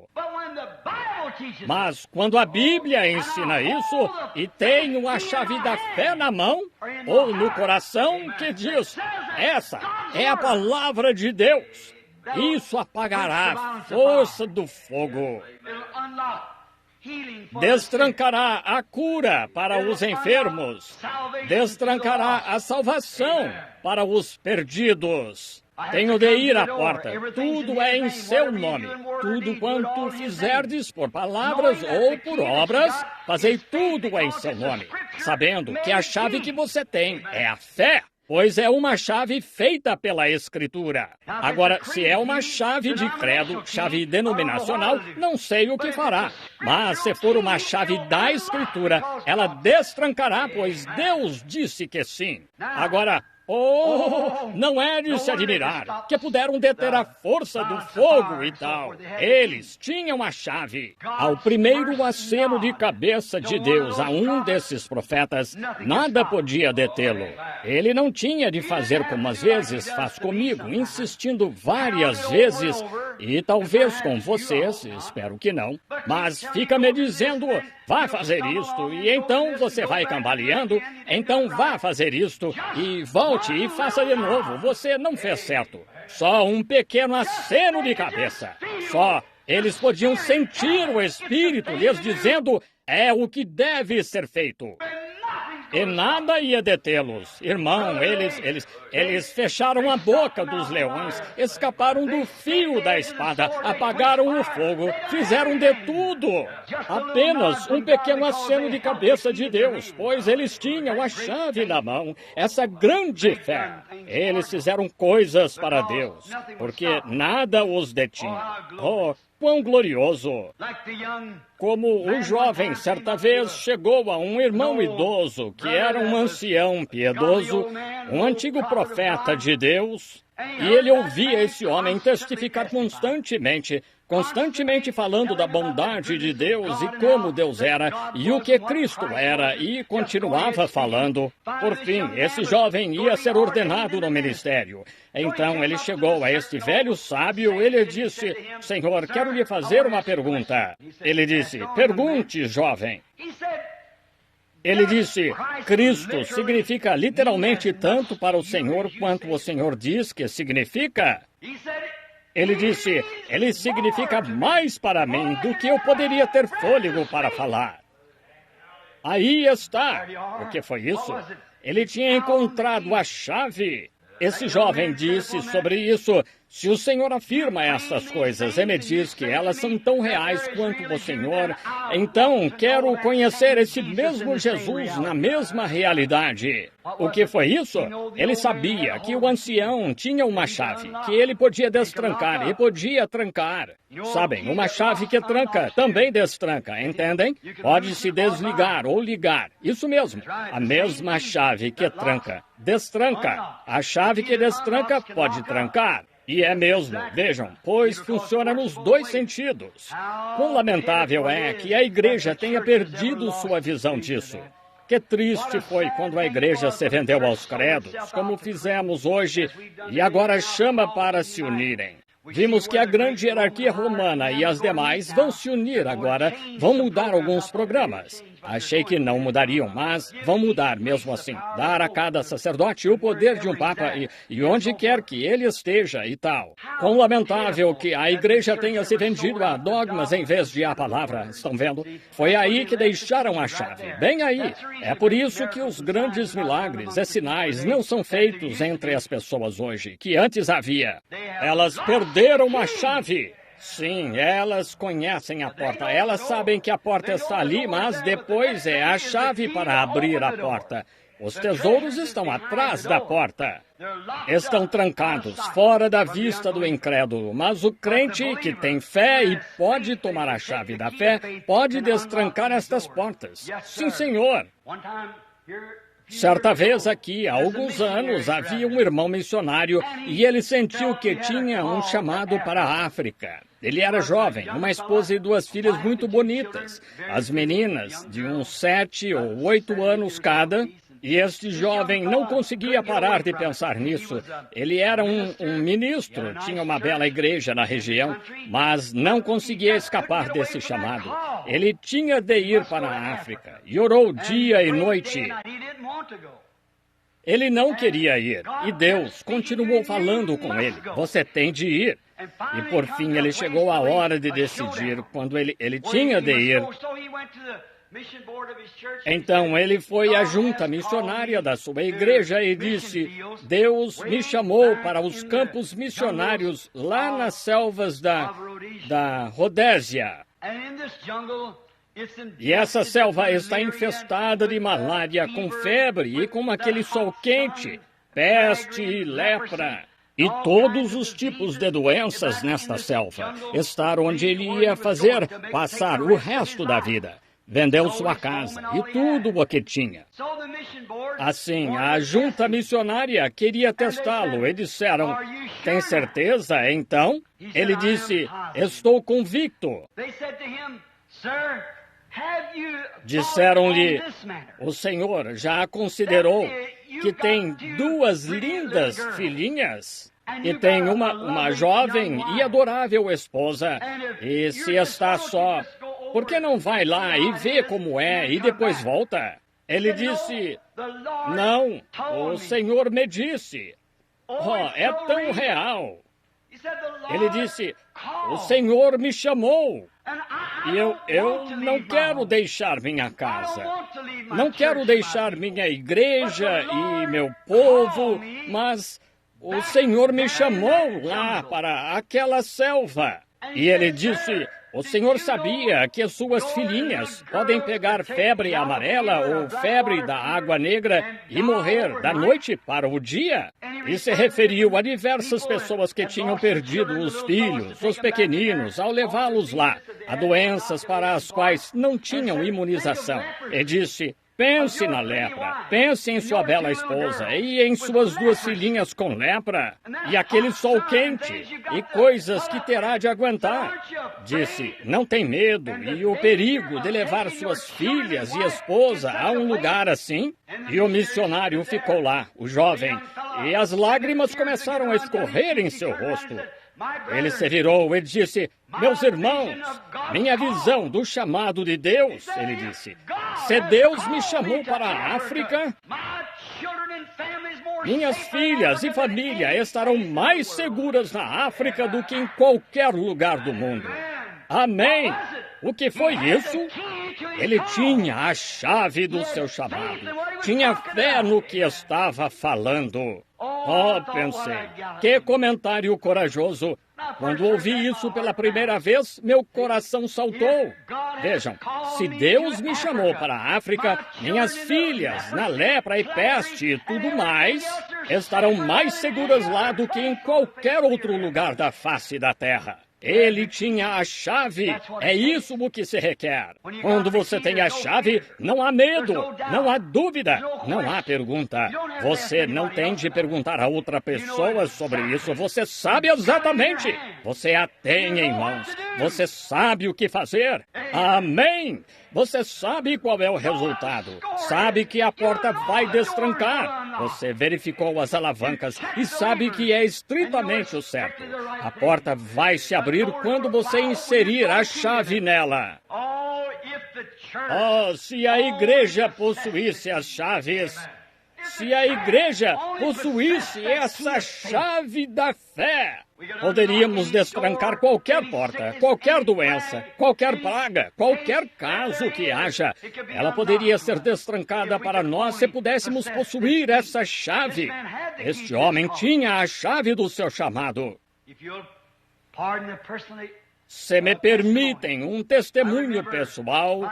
Mas quando a Bíblia ensina isso, e tenho a chave da fé na mão, ou no coração, que diz, essa é a palavra de Deus, isso apagará a força do fogo. Destrancará a cura para os enfermos. Destrancará a salvação para os perdidos. Tenho de ir à porta. Tudo é em seu nome. Tudo quanto fizerdes por palavras ou por obras, fazei tudo em seu nome, sabendo que a chave que você tem é a fé. Pois é uma chave feita pela Escritura. Agora, se é uma chave de credo, chave denominacional, não sei o que fará. Mas se for uma chave da Escritura, ela destrancará, pois Deus disse que sim. Agora, não é de se admirar que puderam deter a força do fogo e tal. Eles tinham a chave. Ao primeiro aceno de cabeça de Deus a um desses profetas, nada podia detê-lo. Ele não tinha de fazer como às vezes faz comigo, insistindo várias vezes, e talvez com vocês, espero que não, mas fica me dizendo, vá fazer isto, e então você vai cambaleando, então vá fazer isto, e volte e faça de novo. Você não fez certo. Só um pequeno aceno de cabeça. Só eles podiam sentir o Espírito lhes dizendo, é o que deve ser feito. E nada ia detê-los. Irmão, eles fecharam a boca dos leões, escaparam do fio da espada, apagaram o fogo, fizeram de tudo. Apenas um pequeno aceno de cabeça de Deus, pois eles tinham a chave na mão, essa grande fé. Eles fizeram coisas para Deus, porque nada os detinha. Oh, Quão glorioso! Como o jovem certa vez chegou a um irmão idoso que era um ancião piedoso, um antigo profeta de Deus, e ele ouvia esse homem testificar constantemente falando da bondade de Deus e como Deus era e o que Cristo era, e continuava falando. Por fim, esse jovem ia ser ordenado no ministério. Então ele chegou a este velho sábio, ele disse: Senhor, quero lhe fazer uma pergunta. Ele disse: pergunte, jovem. Ele disse: Cristo significa literalmente tanto para o Senhor quanto o Senhor diz que significa? Ele disse: ele significa mais para mim do que eu poderia ter fôlego para falar. Aí está. O que foi isso? Ele tinha encontrado a chave. Esse jovem disse sobre isso: se o Senhor afirma estas coisas e me diz que elas são tão reais quanto o Senhor, então quero conhecer esse mesmo Jesus na mesma realidade. O que foi isso? Ele sabia que o ancião tinha uma chave, que ele podia destrancar e podia trancar. Sabem, uma chave que tranca também destranca, entendem? Pode se desligar ou ligar. Isso mesmo, a mesma chave que tranca, destranca. A chave que destranca pode trancar. E é mesmo, vejam, pois funciona nos dois sentidos. Quão lamentável é que a igreja tenha perdido sua visão disso. Que triste foi quando a igreja se vendeu aos credos, como fizemos hoje, e agora chama para se unirem. Vimos que a grande hierarquia romana e as demais vão se unir agora, vão mudar alguns programas. Achei que não mudariam, mas vão mudar mesmo assim. Dar a cada sacerdote o poder de um papa e onde quer que ele esteja e tal. Quão lamentável que a igreja tenha se vendido a dogmas em vez de a palavra, estão vendo? Foi aí que deixaram a chave, bem aí. É por isso que os grandes milagres e sinais não são feitos entre as pessoas hoje, que antes havia. Elas perderam a chave. Sim, elas conhecem a porta. Elas sabem que a porta está ali, mas depois é a chave para abrir a porta. Os tesouros estão atrás da porta. Estão trancados, fora da vista do incrédulo. Mas o crente que tem fé e pode tomar a chave da fé, pode destrancar estas portas. Sim, Senhor. Certa vez aqui, há alguns anos, havia um irmão missionário e ele sentiu que tinha um chamado para a África. Ele era jovem, uma esposa e 2 filhas muito bonitas. As meninas, de uns 7 ou 8 anos cada. E este jovem não conseguia parar de pensar nisso. Ele era um ministro, tinha uma bela igreja na região, mas não conseguia escapar desse chamado. Ele tinha de ir para a África e orou dia e noite. Ele não queria ir, e Deus continuou falando com ele: você tem de ir. E por fim ele chegou à hora de decidir quando ele tinha de ir. Então ele foi à junta missionária da sua igreja e disse: Deus me chamou para os campos missionários lá nas selvas da Rodésia. E essa selva está infestada de malária, com febre e com aquele sol quente, peste e lepra. E todos os tipos de doenças nesta selva. Estar onde ele ia passar o resto da vida. Vendeu sua casa e tudo o que tinha. Assim, a junta missionária queria testá-lo e disseram: tem certeza, então? Ele disse: estou convicto. Disseram-lhe: o senhor já considerou que tem 2 lindas filhinhas? E tem uma jovem e adorável esposa, e se está só, por que não vai lá e vê como é e depois volta? Ele disse: não, o Senhor me disse. É tão real. Ele disse: o Senhor me chamou. E eu não quero deixar minha casa. Não quero deixar minha igreja e meu povo, mas o Senhor me chamou lá para aquela selva. E ele disse: O senhor sabia que suas filhinhas podem pegar febre amarela ou febre da água negra e morrer da noite para o dia? E se referiu a diversas pessoas que tinham perdido os filhos, os pequeninos, ao levá-los lá, a doenças para as quais não tinham imunização. E disse: pense na lepra, pense em sua bela esposa e em suas 2 filhinhas com lepra, e aquele sol quente, e coisas que terá de aguentar. Disse: não tem medo e o perigo de levar suas filhas e esposa a um lugar assim? E o missionário ficou lá, o jovem, e as lágrimas começaram a escorrer em seu rosto. Ele se virou e disse: meus irmãos, minha visão do chamado de Deus, ele disse, se Deus me chamou para a África, minhas filhas e família estarão mais seguras na África do que em qualquer lugar do mundo. Amém! O que foi isso? Ele tinha a chave do seu chamado. Tinha fé no que estava falando. Oh, pensei, que comentário corajoso. Quando ouvi isso pela primeira vez, meu coração saltou. Vejam, se Deus me chamou para a África, minhas filhas, na lepra e peste e tudo mais, estarão mais seguras lá do que em qualquer outro lugar da face da terra. Ele tinha a chave. É isso o que se requer. Quando você tem a chave, não há medo, não há dúvida, não há pergunta. Você não tem de perguntar a outra pessoa sobre isso. Você sabe exatamente. Você a tem em mãos. Você sabe o que fazer. Amém! Você sabe qual é o resultado. Sabe que a porta vai destrancar. Você verificou as alavancas e sabe que é estritamente o certo. A porta vai se abrir quando você inserir a chave nela. Oh, se a igreja possuísse as chaves, se a igreja possuísse essa chave da fé, poderíamos destrancar qualquer porta, qualquer doença, qualquer praga, qualquer caso que haja. Ela poderia ser destrancada para nós se pudéssemos possuir essa chave. Este homem tinha a chave do seu chamado. Se me permitem um testemunho pessoal,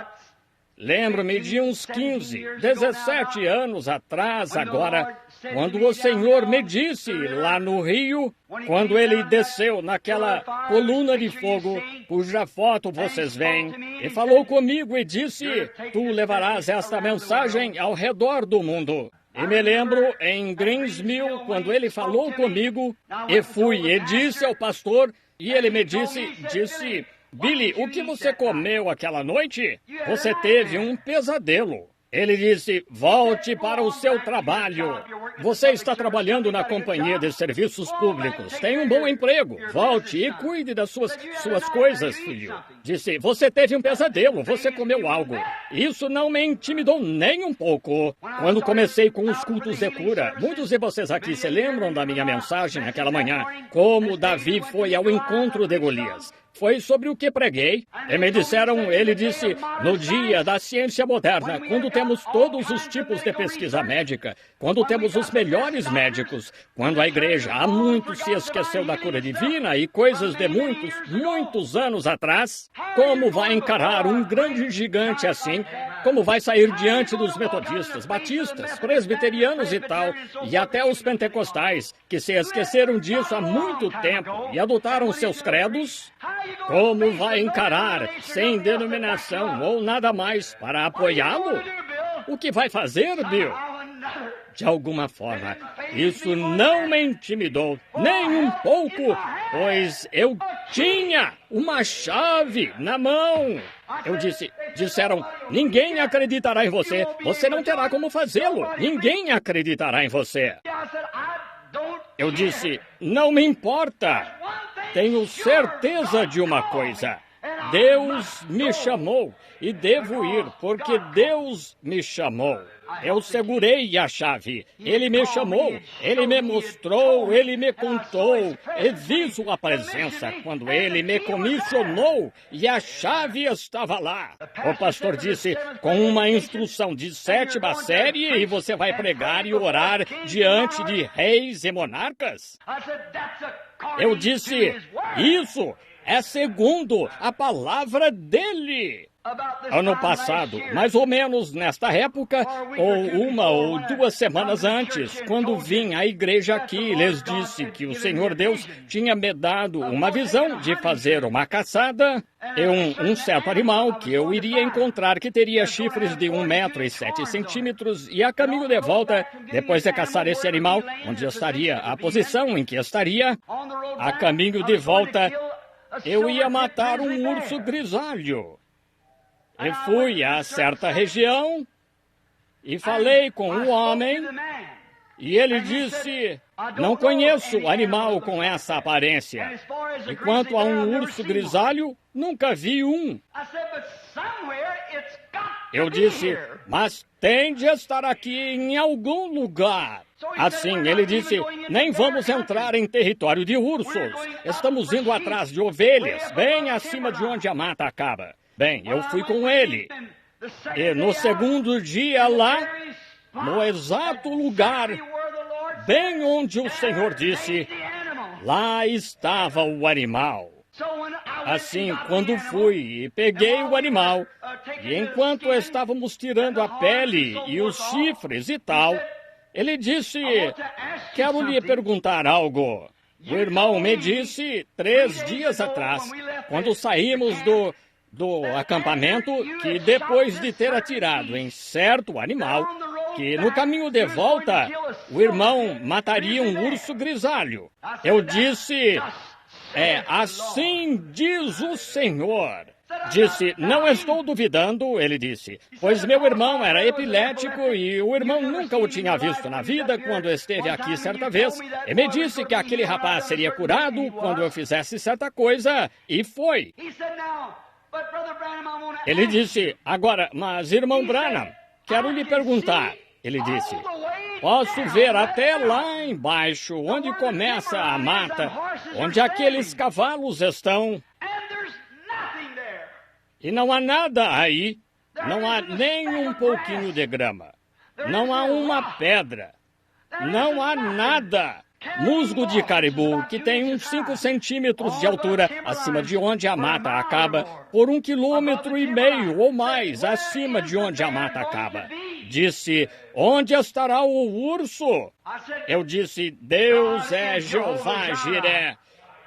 lembro-me de uns 15, 17 anos atrás agora, quando o Senhor me disse lá no Rio, quando ele desceu naquela coluna de fogo, cuja foto vocês veem, e falou comigo e disse: tu levarás esta mensagem ao redor do mundo. E me lembro em Greensmill, quando ele falou comigo, e fui e disse ao pastor, e ele me disse, Billy, o que você comeu aquela noite? Você teve um pesadelo. Ele disse: volte para o seu trabalho. Você está trabalhando na companhia de serviços públicos. Tem um bom emprego. Volte e cuide das suas coisas, filho. Disse: você teve um pesadelo. Você comeu algo. Isso não me intimidou nem um pouco. Quando comecei com os cultos de cura, muitos de vocês aqui se lembram da minha mensagem naquela manhã, como Davi foi ao encontro de Golias. Foi sobre o que preguei. E me disseram, ele disse, no dia da ciência moderna, quando temos todos os tipos de pesquisa médica, quando temos os melhores médicos, quando a igreja há muito se esqueceu da cura divina e coisas de muitos anos atrás, como vai encarar um grande gigante assim? Como vai sair diante dos metodistas, batistas, presbiterianos e tal, e até os pentecostais, que se esqueceram disso há muito tempo e adotaram seus credos? Como vai encarar, sem denominação ou nada mais, para apoiá-lo? O que vai fazer, Bill? De alguma forma, isso não me intimidou, nem um pouco, pois eu tinha uma chave na mão. Eu disseram, ninguém acreditará em você, você não terá como fazê-lo, ninguém acreditará em você. Eu disse, não me importa, tenho certeza de uma coisa. Deus me chamou e devo ir, porque Deus me chamou. Eu segurei a chave. Ele me chamou, ele me mostrou, ele me contou. E vi sua presença quando ele me comissionou e a chave estava lá. O pastor disse, com uma instrução de 7ª série, e você vai pregar e orar diante de reis e monarcas? Eu disse, isso é segundo a palavra dele. Ano passado, mais ou menos nesta época, ou 1 ou 2 semanas antes, quando vim à igreja aqui, lhes disse que o Senhor Deus tinha me dado uma visão de fazer uma caçada e um certo animal que eu iria encontrar que teria chifres de 1 metro e 7 centímetros e a caminho de volta, depois de caçar esse animal, onde estaria a posição em que estaria, a caminho de volta, eu ia matar um urso grisalho. E fui a certa região e falei com um homem e ele disse, não conheço animal com essa aparência. E quanto a um urso grisalho, nunca vi um. Eu disse, mas tem de estar aqui em algum lugar. Assim, ele disse, nem vamos entrar em território de ursos. Estamos indo atrás de ovelhas, bem acima de onde a mata acaba. Bem, eu fui com ele. E no segundo dia lá, no exato lugar, bem onde o Senhor disse, lá estava o animal. Assim, quando fui e peguei o animal, e enquanto estávamos tirando a pele e os chifres e tal, ele disse, quero lhe perguntar algo. O irmão me disse 3 dias atrás, quando saímos do acampamento, que depois de ter atirado em certo animal, que no caminho de volta, o irmão mataria um urso grisalho. Eu disse, assim diz o Senhor. Disse, não estou duvidando, ele disse, pois meu irmão era epilético e o irmão nunca o tinha visto na vida quando esteve aqui certa vez. E me disse que aquele rapaz seria curado quando eu fizesse certa coisa, e foi. Ele disse, agora, mas irmão Branham, quero lhe perguntar. Ele disse, posso ver até lá embaixo, onde começa a mata, onde aqueles cavalos estão. E não há nada aí, não há nem um pouquinho de grama, não há uma pedra, não há nada. Musgo de caribu, que tem uns 5 centímetros de altura, acima de onde a mata acaba, por 1,5 quilômetros ou mais acima de onde a mata acaba. Disse, onde estará o urso? Eu disse, Deus é Jeová Jiré.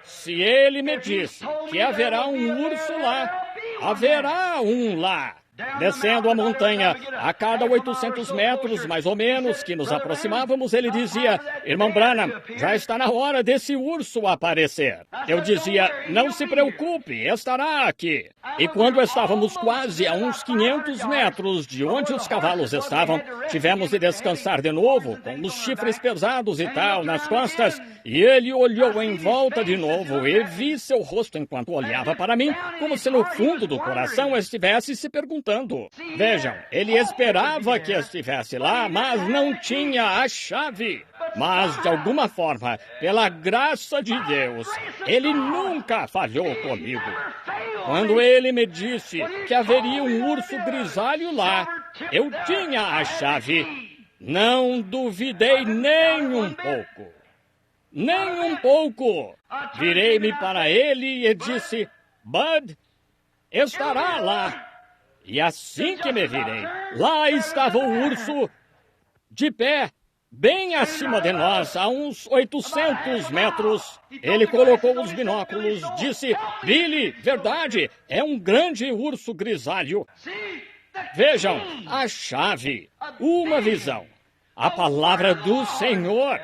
Se ele me disse que haverá um urso lá, haverá um lá. Descendo a montanha, a cada 800 metros, mais ou menos, que nos aproximávamos, ele dizia, irmão Branham, já está na hora desse urso aparecer. Eu dizia, não se preocupe, estará aqui. E quando estávamos quase a uns 500 metros de onde os cavalos estavam, tivemos de descansar de novo, com os chifres pesados e tal nas costas, e ele olhou em volta de novo e vi seu rosto enquanto olhava para mim, como se no fundo do coração estivesse se perguntando. Vejam, ele esperava que estivesse lá, mas não tinha a chave. Mas, de alguma forma, pela graça de Deus, ele nunca falhou comigo. Quando ele me disse que haveria um urso grisalho lá, eu tinha a chave. Não duvidei nem um pouco. Nem um pouco. Virei-me para ele e disse, Bud, estará lá. E assim que me virei, lá estava o urso, de pé, bem acima de nós, a uns 800 metros. Ele colocou os binóculos, disse, Billy, verdade, é um grande urso grisalho. Vejam, a chave, uma visão, a palavra do Senhor.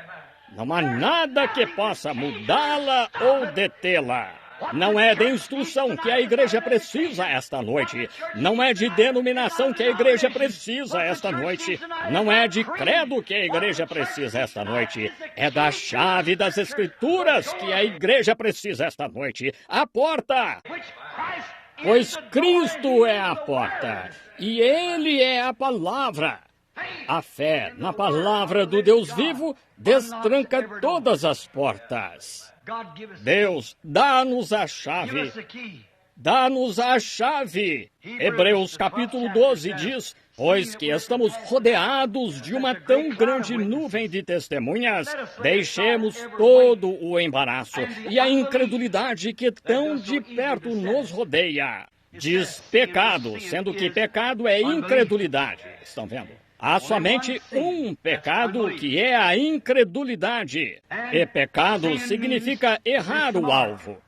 Não há nada que possa mudá-la ou detê-la. Não é de instrução que a igreja precisa esta noite. Não é de denominação que a igreja precisa esta noite. Não é de credo que a igreja precisa esta noite. É da chave das Escrituras que a igreja precisa esta noite. A porta! Pois Cristo é a porta. E Ele é a palavra. A fé na palavra do Deus vivo destranca todas as portas. Deus, dá-nos a chave. Dá-nos a chave. Hebreus capítulo 12 diz, Pois que estamos rodeados de uma tão grande nuvem de testemunhas, deixemos todo o embaraço e a incredulidade que tão de perto nos rodeia. Diz pecado, sendo que pecado é incredulidade. Estão vendo? Há somente um pecado, que é a incredulidade. E pecado significa errar o alvo.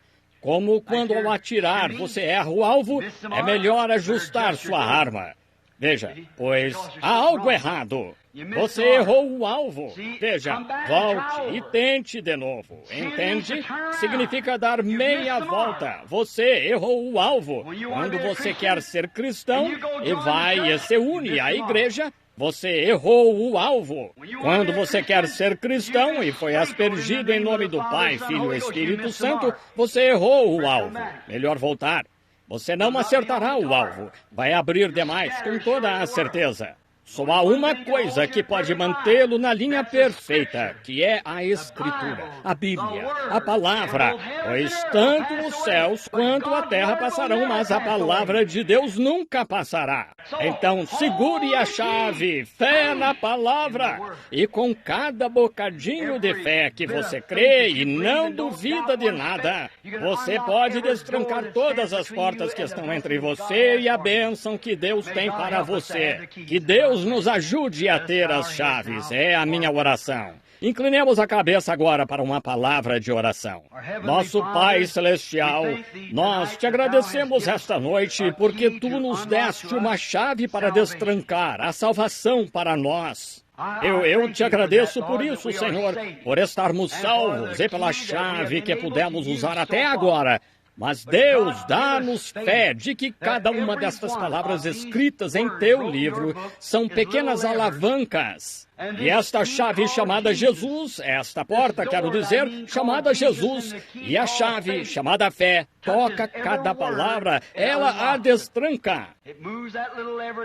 Como quando ao atirar você erra o alvo, é melhor ajustar sua arma. Veja, pois há algo errado. Você errou o alvo. Veja, volte e tente de novo. Entende? Significa dar meia volta. Você errou o alvo. Quando você quer ser cristão e vai e se une à igreja, você errou o alvo. Quando você quer ser cristão e foi aspergido em nome do Pai, Filho e Espírito Santo, você errou o alvo. Melhor voltar. Você não acertará o alvo. Vai abrir demais, com toda a certeza. Só há uma coisa que pode mantê-lo na linha perfeita, que é a Escritura, a Bíblia, a Palavra. Pois tanto os céus quanto a terra passarão, mas a Palavra de Deus nunca passará. Então, segure a chave, fé na Palavra, e com cada bocadinho de fé que você crê e não duvida de nada, você pode destrancar todas as portas que estão entre você e a bênção que Deus tem para você. Que Deus nos ajude a ter as chaves, é a minha oração. Inclinemos a cabeça agora para uma palavra de oração. Nosso Pai Celestial, nós te agradecemos esta noite porque Tu nos deste uma chave para destrancar a salvação para nós. Eu te agradeço por isso, Senhor, por estarmos salvos e pela chave que pudemos usar até agora. Mas Deus, dá-nos fé de que cada uma destas palavras escritas em Teu livro são pequenas alavancas. E esta chave chamada Jesus, esta porta, quero dizer, chamada Jesus, e a chave chamada fé, toca cada palavra, ela a destranca.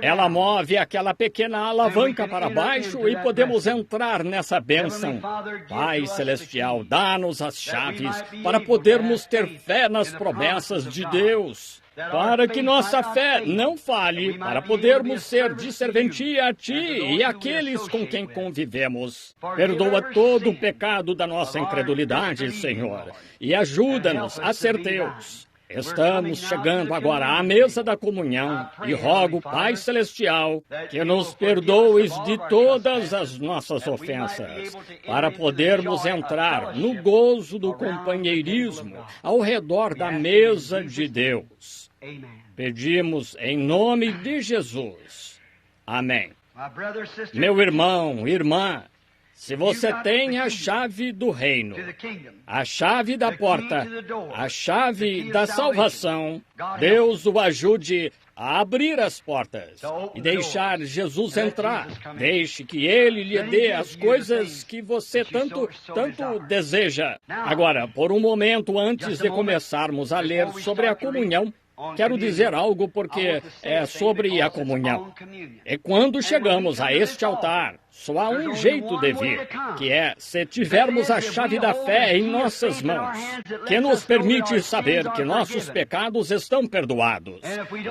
Ela move aquela pequena alavanca para baixo e podemos entrar nessa bênção. Pai Celestial, dá-nos as chaves para podermos ter fé nas promessas de Deus. Para que nossa fé não falhe, para podermos ser de serventia a Ti e àqueles com quem convivemos. Perdoa todo o pecado da nossa incredulidade, Senhor, e ajuda-nos a ser Teus. Estamos chegando agora à mesa da comunhão e rogo, Pai Celestial, que nos perdoes de todas as nossas ofensas, para podermos entrar no gozo do companheirismo ao redor da mesa de Deus. Pedimos em nome de Jesus. Amém. Meu irmão, irmã, se você tem a chave do reino, a chave da porta, a chave da salvação, Deus o ajude a abrir as portas e deixar Jesus entrar. Deixe que Ele lhe dê as coisas que você tanto deseja. Agora, por um momento antes de começarmos a ler sobre a comunhão, quero dizer algo porque é sobre a comunhão. E quando chegamos a este altar, só há um jeito de vir, que é se tivermos a chave da fé em nossas mãos, que nos permite saber que nossos pecados estão perdoados.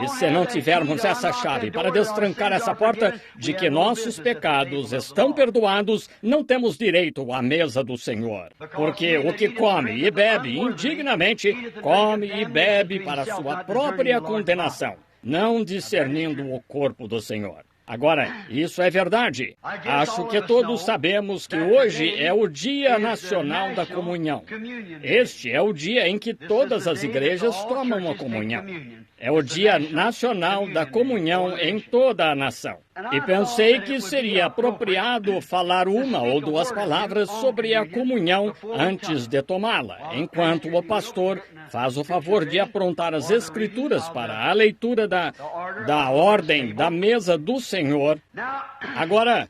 E se não tivermos essa chave para destrancar essa porta de que nossos pecados estão perdoados, não temos direito à mesa do Senhor. Porque o que come e bebe indignamente, come e bebe para sua própria condenação, não discernindo o corpo do Senhor. Agora, isso é verdade. Acho que todos sabemos que hoje é o Dia Nacional da Comunhão. Este é o dia em que todas as igrejas tomam a comunhão. É o Dia Nacional da Comunhão em toda a nação. E pensei que seria apropriado falar uma ou duas palavras sobre a comunhão antes de tomá-la, enquanto o pastor faz o favor de aprontar as Escrituras para a leitura da ordem da mesa do Senhor. Agora,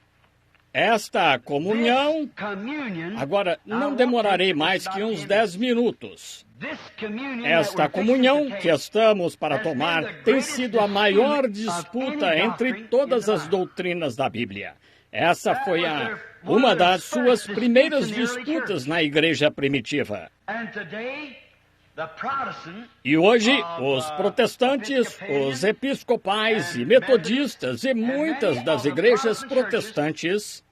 esta comunhão, agora não demorarei mais que uns 10 minutos. Esta comunhão que estamos para tomar tem sido a maior disputa entre todas as doutrinas da Bíblia. Essa foi uma das suas primeiras disputas na igreja primitiva. E hoje, os protestantes, os episcopais e metodistas e muitas das igrejas protestantes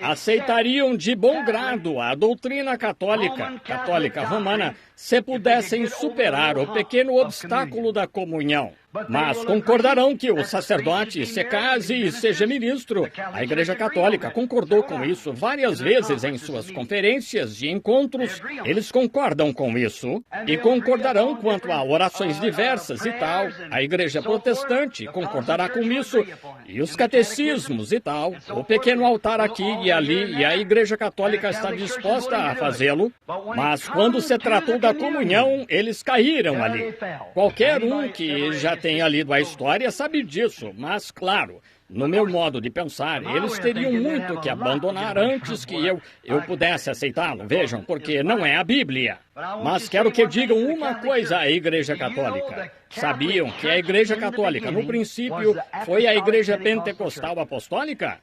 aceitariam de bom grado a doutrina católica romana, se pudessem superar o pequeno obstáculo da comunhão. Mas concordarão que o sacerdote se case e seja ministro. A Igreja Católica concordou com isso várias vezes em suas conferências e encontros. Eles concordam com isso e concordarão quanto a orações diversas e tal. A Igreja Protestante concordará com isso e os catecismos e tal. O pequeno altar aqui e ali, e a Igreja Católica está disposta a fazê-lo. Mas quando se tratou da comunhão, eles caíram ali. Qualquer um que já tenha lido a história sabe disso, mas, claro, no meu modo de pensar, eles teriam muito que abandonar antes que eu pudesse aceitá-lo. Vejam, porque não é a Bíblia. Mas quero que digam uma coisa à Igreja Católica. Sabiam que a Igreja Católica, no princípio, foi a Igreja Pentecostal Apostólica?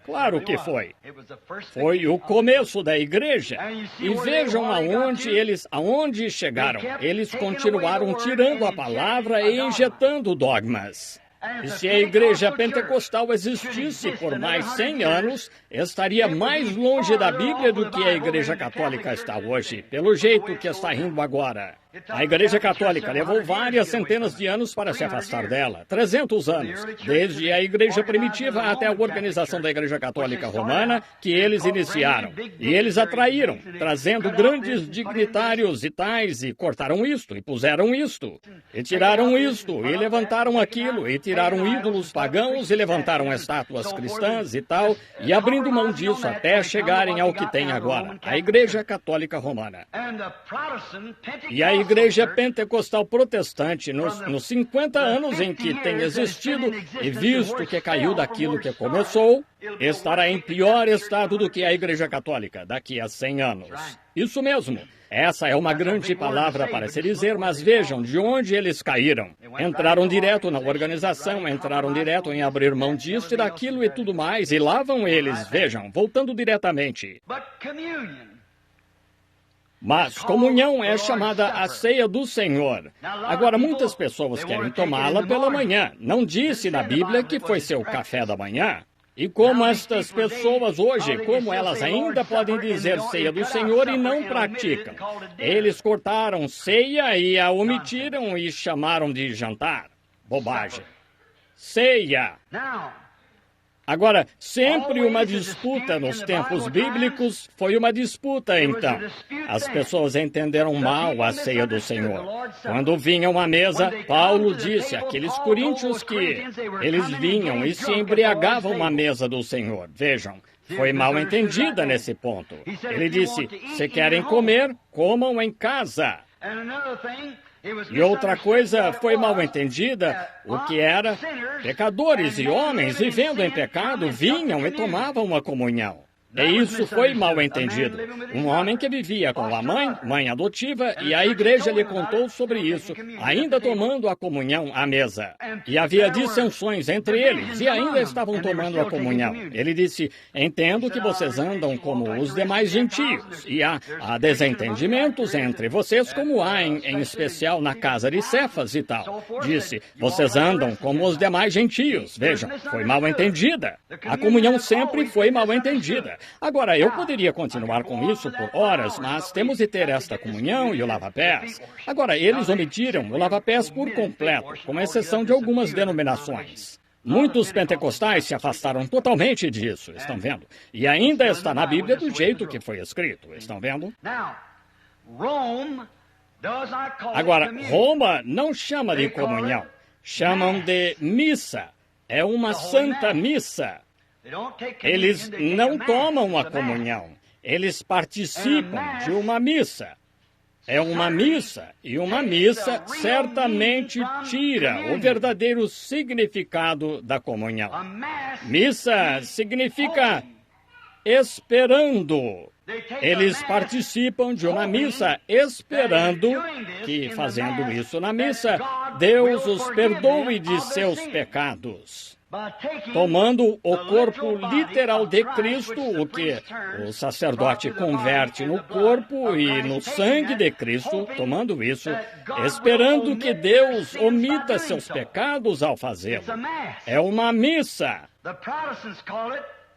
Claro que foi. Foi o começo da igreja. E vejam aonde chegaram. Eles continuaram tirando a palavra e injetando dogmas. E se a igreja pentecostal existisse por mais 100 anos, estaria mais longe da Bíblia do que a igreja católica está hoje, pelo jeito que está indo agora. A Igreja Católica levou várias centenas de anos para se afastar dela, 300 anos, desde a Igreja Primitiva até a organização da Igreja Católica Romana, que eles iniciaram. E eles atraíram, trazendo grandes dignitários e tais, e cortaram isto, e puseram isto, e tiraram isto, e levantaram aquilo, e tiraram ídolos pagãos, e levantaram estátuas cristãs e tal, e abrindo mão disso até chegarem ao que tem agora, a Igreja Católica Romana. E a Igreja Pentecostal Protestante, nos 50 anos em que tem existido e visto que caiu daquilo que começou, estará em pior estado do que a Igreja Católica daqui a 100 anos. Isso mesmo. Essa é uma grande palavra para se dizer, mas vejam de onde eles caíram. Entraram direto na organização, entraram direto em abrir mão disso e daquilo e tudo mais, e lá vão eles, vejam, voltando diretamente. Mas comunhão é chamada a ceia do Senhor. Agora, muitas pessoas querem tomá-la pela manhã. Não disse na Bíblia que foi seu café da manhã. E como estas pessoas hoje, como elas ainda podem dizer ceia do Senhor e não praticam? Eles cortaram ceia e a omitiram e chamaram de jantar. Bobagem. Ceia. Agora, sempre uma disputa nos tempos bíblicos foi uma disputa, então. As pessoas entenderam mal a ceia do Senhor. Quando vinham à mesa, Paulo disse àqueles coríntios que eles vinham e se embriagavam à mesa do Senhor. Vejam, foi mal entendida nesse ponto. Ele disse, se querem comer, comam em casa. E outra coisa foi mal entendida, o que era pecadores e homens vivendo em pecado vinham e tomavam a comunhão. E isso foi mal entendido. Um homem que vivia com a mãe adotiva, e a igreja lhe contou sobre isso, ainda tomando a comunhão à mesa. E havia dissensões entre eles, e ainda estavam tomando a comunhão. Ele disse, entendo que vocês andam como os demais gentios, e há desentendimentos entre vocês, como há em especial na casa de Cefas e tal. Disse, vocês andam como os demais gentios. Vejam, foi mal entendida. A comunhão sempre foi mal entendida. Agora, eu poderia continuar com isso por horas, mas temos de ter esta comunhão e o lava-pés. Agora, eles omitiram o lava-pés por completo, com exceção de algumas denominações. Muitos pentecostais se afastaram totalmente disso, estão vendo? E ainda está na Bíblia do jeito que foi escrito, estão vendo? Agora, Roma não chama de comunhão, chamam de missa. É uma santa missa. Eles não tomam a comunhão, eles participam de uma missa. É uma missa, e uma missa certamente tira o verdadeiro significado da comunhão. Missa significa esperando. Eles participam de uma missa esperando que, fazendo isso na missa, Deus os perdoe de seus pecados. tomando o corpo literal de Cristo, o que o sacerdote converte no corpo e no sangue de Cristo, tomando isso, esperando que Deus omita seus pecados ao fazê-lo. É uma missa.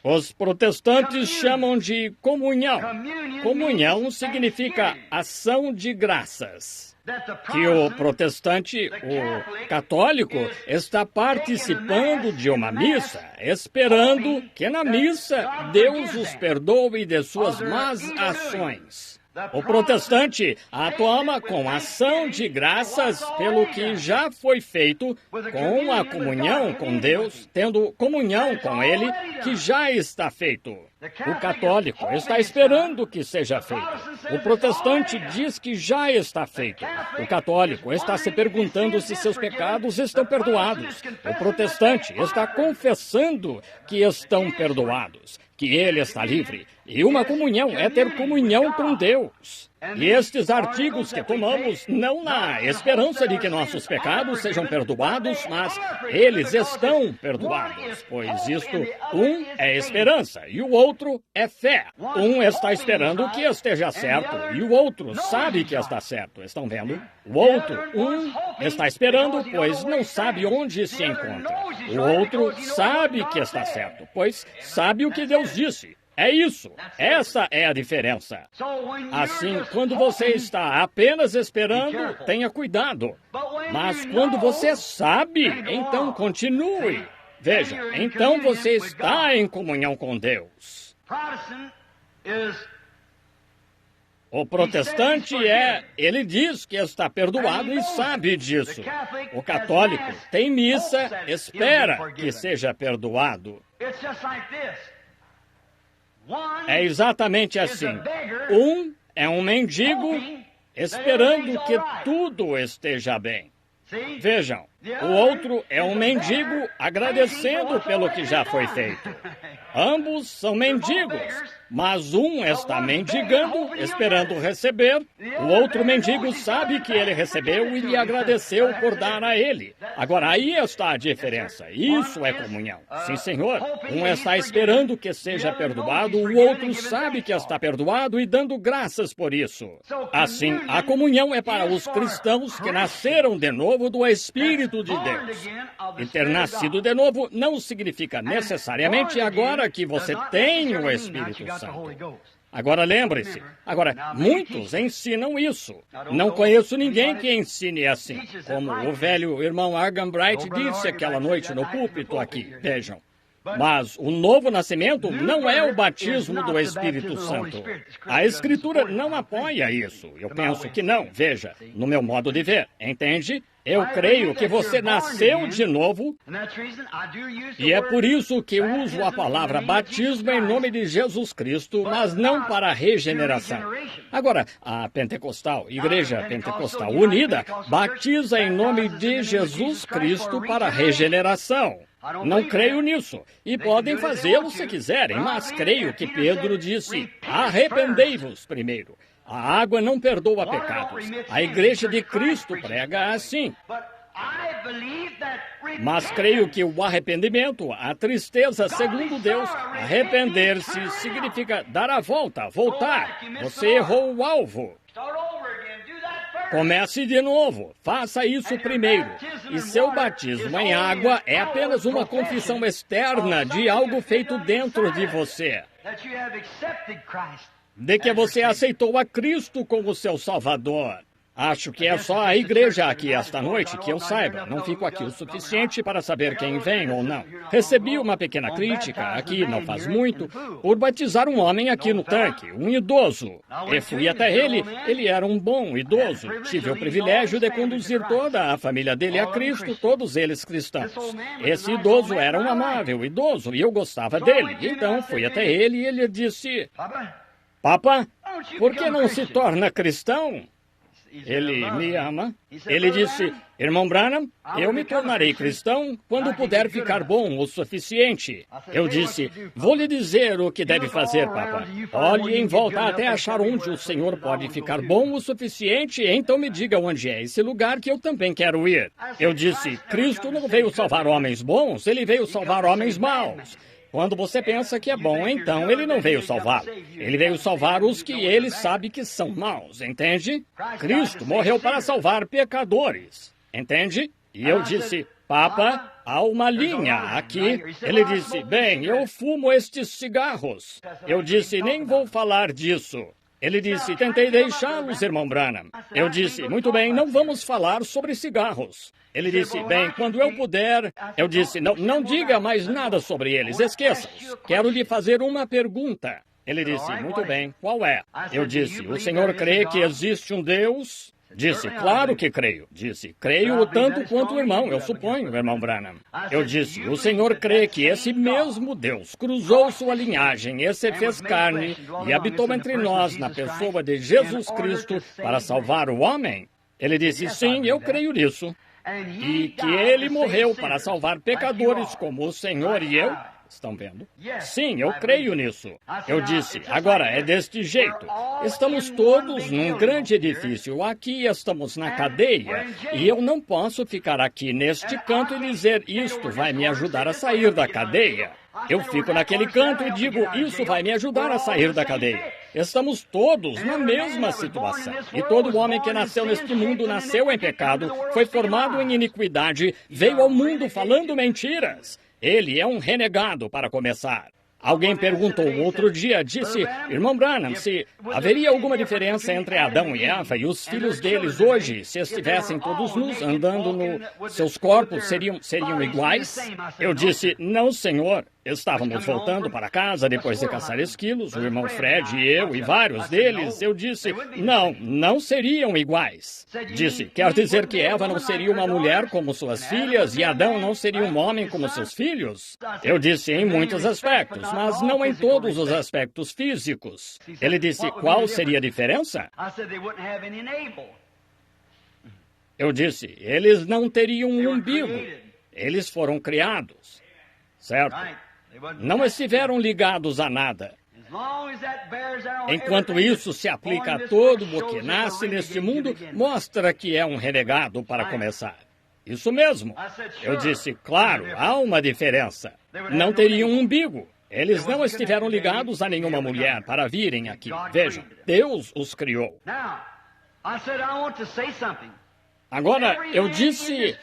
Os protestantes chamam de comunhão. Comunhão significa ação de graças. Que o protestante, o católico, está participando de uma missa, esperando que na missa Deus os perdoe de suas más ações. O protestante a toma com ação de graças pelo que já foi feito, com a comunhão com Deus, tendo comunhão com Ele, que já está feito. O católico está esperando que seja feito. O protestante diz que já está feito. O católico está se perguntando se seus pecados estão perdoados. O protestante está confessando que estão perdoados, que ele está livre. E uma comunhão é ter comunhão com Deus. E estes artigos que tomamos, não na esperança de que nossos pecados sejam perdoados, mas eles estão perdoados, pois isto, um é esperança e o outro é fé. Um está esperando que esteja certo e o outro sabe que está certo. Estão vendo? O outro, um, está esperando, pois não sabe onde se encontra. O outro sabe que está certo, pois sabe o que Deus disse. É isso. Essa é a diferença. Assim, quando você está apenas esperando, tenha cuidado. Mas quando você sabe, então continue. Veja, então você está em comunhão com Deus. O protestante ele diz que está perdoado e sabe disso. O católico tem missa, espera que seja perdoado. É exatamente assim. Um é um mendigo esperando que tudo esteja bem. Vejam, o outro é um mendigo agradecendo pelo que já foi feito. Ambos são mendigos, mas um está mendigando, esperando receber. O outro mendigo sabe que ele recebeu e lhe agradeceu por dar a ele. Agora, aí está a diferença. Isso é comunhão. Sim, Senhor. Um está esperando que seja perdoado, o outro sabe que está perdoado e dando graças por isso. Assim, a comunhão é para os cristãos que nasceram de novo do Espírito de Deus. E ter nascido de novo não significa necessariamente agora que você tem o Espírito Santo. Agora lembre-se, muitos ensinam isso. Não conheço ninguém que ensine assim, como o velho irmão Argan Bright disse aquela noite no púlpito aqui. Vejam. Mas o novo nascimento não é o batismo do Espírito Santo. A Escritura não apoia isso. Eu penso que não. Veja, no meu modo de ver, entende? Eu creio que você nasceu de novo, e é por isso que uso a palavra batismo em nome de Jesus Cristo, mas não para regeneração. Agora, a Igreja Pentecostal Unida, batiza em nome de Jesus Cristo para regeneração. Não creio nisso, e podem fazê-lo se quiserem, mas creio que Pedro disse: arrependei-vos primeiro. A água não perdoa pecados. A Igreja de Cristo prega assim. Mas creio que o arrependimento, a tristeza segundo Deus, arrepender-se significa dar a volta, voltar. Você errou o alvo. Comece de novo. Faça isso primeiro. E seu batismo em água é apenas uma confissão externa de algo feito dentro de você. De que você aceitou a Cristo como seu Salvador. Acho que é só a igreja aqui esta noite que eu saiba. Não fico aqui o suficiente para saber quem vem ou não. Recebi uma pequena crítica aqui, não faz muito, por batizar um homem aqui no tanque, um idoso. E fui até ele. Ele era um bom idoso. Tive o privilégio de conduzir toda a família dele a Cristo, todos eles cristãos. Esse idoso era um amável idoso e eu gostava dele. Então fui até ele e ele disse: Papa, por que não se torna cristão? Ele me ama. Ele disse, irmão Branham, eu me tornarei cristão quando puder ficar bom o suficiente. Eu disse, vou lhe dizer o que deve fazer, Papa. Olhe em volta até achar onde o senhor pode ficar bom o suficiente, então me diga onde é esse lugar que eu também quero ir. Eu disse, Cristo não veio salvar homens bons, ele veio salvar homens maus. Quando você pensa que é bom, então ele não veio salvá-lo. Ele veio salvar os que ele sabe que são maus, entende? Cristo morreu para salvar pecadores, entende? E eu disse, Papa, há uma linha aqui. Ele disse, bem, eu fumo estes cigarros. Eu disse, nem vou falar disso. Ele disse, tentei deixá-los, irmão Branham. Eu disse, muito bem, não vamos falar sobre cigarros. Ele disse, bem, quando eu puder... Eu disse, não diga mais nada sobre eles, esqueça-os. Quero lhe fazer uma pergunta. Ele disse, muito bem, qual é? Eu disse, o senhor crê que existe um Deus? Disse, claro que creio. Disse, creio tanto quanto o irmão, eu suponho, irmão Branham. Eu disse, o senhor crê que esse mesmo Deus cruzou sua linhagem e se fez carne e habitou entre nós na pessoa de Jesus Cristo para salvar o homem? Ele disse, sim, eu creio nisso. E que ele morreu para salvar pecadores como o senhor e eu? Estão vendo? Sim, eu creio nisso. Eu disse, agora é deste jeito. Estamos todos num grande edifício. Aqui estamos na cadeia. E eu não posso ficar aqui neste canto e dizer, isto vai me ajudar a sair da cadeia. Eu fico naquele canto e digo, isso vai me ajudar a sair da cadeia. Estamos todos na mesma situação. E todo homem que nasceu neste mundo nasceu em pecado, foi formado em iniquidade, veio ao mundo falando mentiras. Ele é um renegado, para começar. Alguém perguntou outro dia, disse, irmão Branham, se haveria alguma diferença entre Adão e Eva e os filhos deles hoje, se estivessem todos nus, andando seus corpos, seriam iguais? Eu disse, não, senhor. Estávamos voltando para casa depois de caçar esquilos, o irmão Fred e eu e vários deles. Eu disse, não seriam iguais. Disse, quer dizer que Eva não seria uma mulher como suas filhas e Adão não seria um homem como seus filhos? Eu disse, em muitos aspectos, mas não em todos os aspectos físicos. Ele disse, qual seria a diferença? Eu disse, eles não teriam um umbigo. Eles foram criados, certo? Não estiveram ligados a nada. Enquanto isso se aplica a todo o que nasce neste mundo, mostra que é um renegado para começar. Isso mesmo. Eu disse, claro, há uma diferença. Não teriam um umbigo. Eles não estiveram ligados a nenhuma mulher para virem aqui. Vejam, Deus os criou. Agora, eu disse,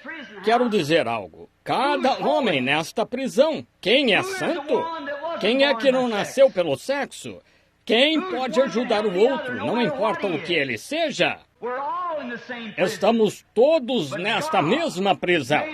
quero dizer algo. Cada homem nesta prisão, quem é santo? Quem é que não nasceu pelo sexo? Quem pode ajudar o outro, não importa o que ele seja? Estamos todos nesta mesma prisão.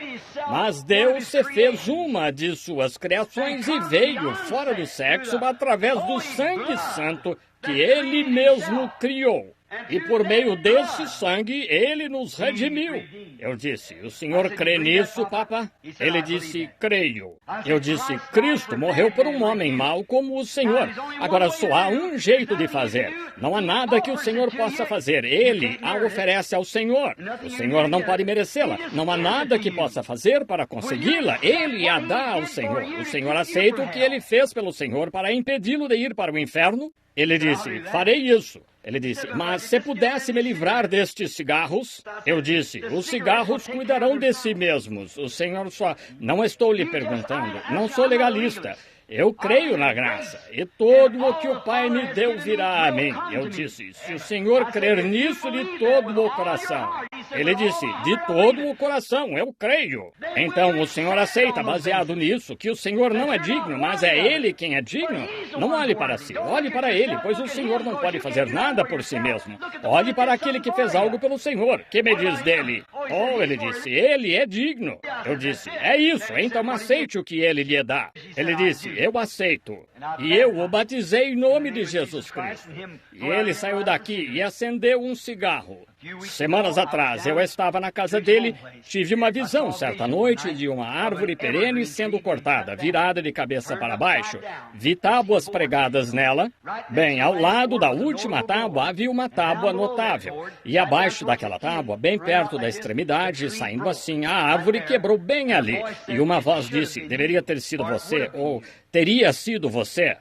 Mas Deus se fez uma de suas criações e veio fora do sexo através do sangue santo que Ele mesmo criou. E por meio desse sangue, Ele nos redimiu. Eu disse, o senhor crê nisso, Papa? Ele disse, creio. Eu disse, Cristo morreu por um homem mau como o senhor. Agora só há um jeito de fazer. Não há nada que o senhor possa fazer. Ele a oferece ao senhor. O senhor não pode merecê-la. Não há nada que possa fazer para consegui-la. Ele a dá ao senhor. O senhor aceita o que ele fez pelo senhor para impedi-lo de ir para o inferno? Ele disse, farei isso. Ele disse, mas se pudesse me livrar destes cigarros? Eu disse, os cigarros cuidarão de si mesmos. O senhor só... Não estou lhe perguntando. Não sou legalista. Eu creio na graça, e todo o que o Pai me deu virá a mim. Eu disse, se o senhor crer nisso de todo o coração. Ele disse, de todo o coração, eu creio. Então o senhor aceita, baseado nisso, que o senhor não é digno, mas é ele quem é digno? Não olhe para si, olhe para ele, pois o senhor não pode fazer nada por si mesmo. Olhe para aquele que fez algo pelo senhor. Que me diz dele? Oh, ele disse, ele é digno. Eu disse, é isso, então aceite o que ele lhe dá. Ele disse, eu aceito. E eu o batizei em nome de Jesus Cristo. E ele saiu daqui e acendeu um cigarro. Semanas atrás, eu estava na casa dele, tive uma visão certa noite de uma árvore perene sendo cortada, virada de cabeça para baixo. Vi tábuas pregadas nela. Bem, ao lado da última tábua havia uma tábua notável. E abaixo daquela tábua, bem perto da extremidade, saindo assim, a árvore quebrou bem ali. E uma voz disse, deveria ter sido você, ou teria sido você.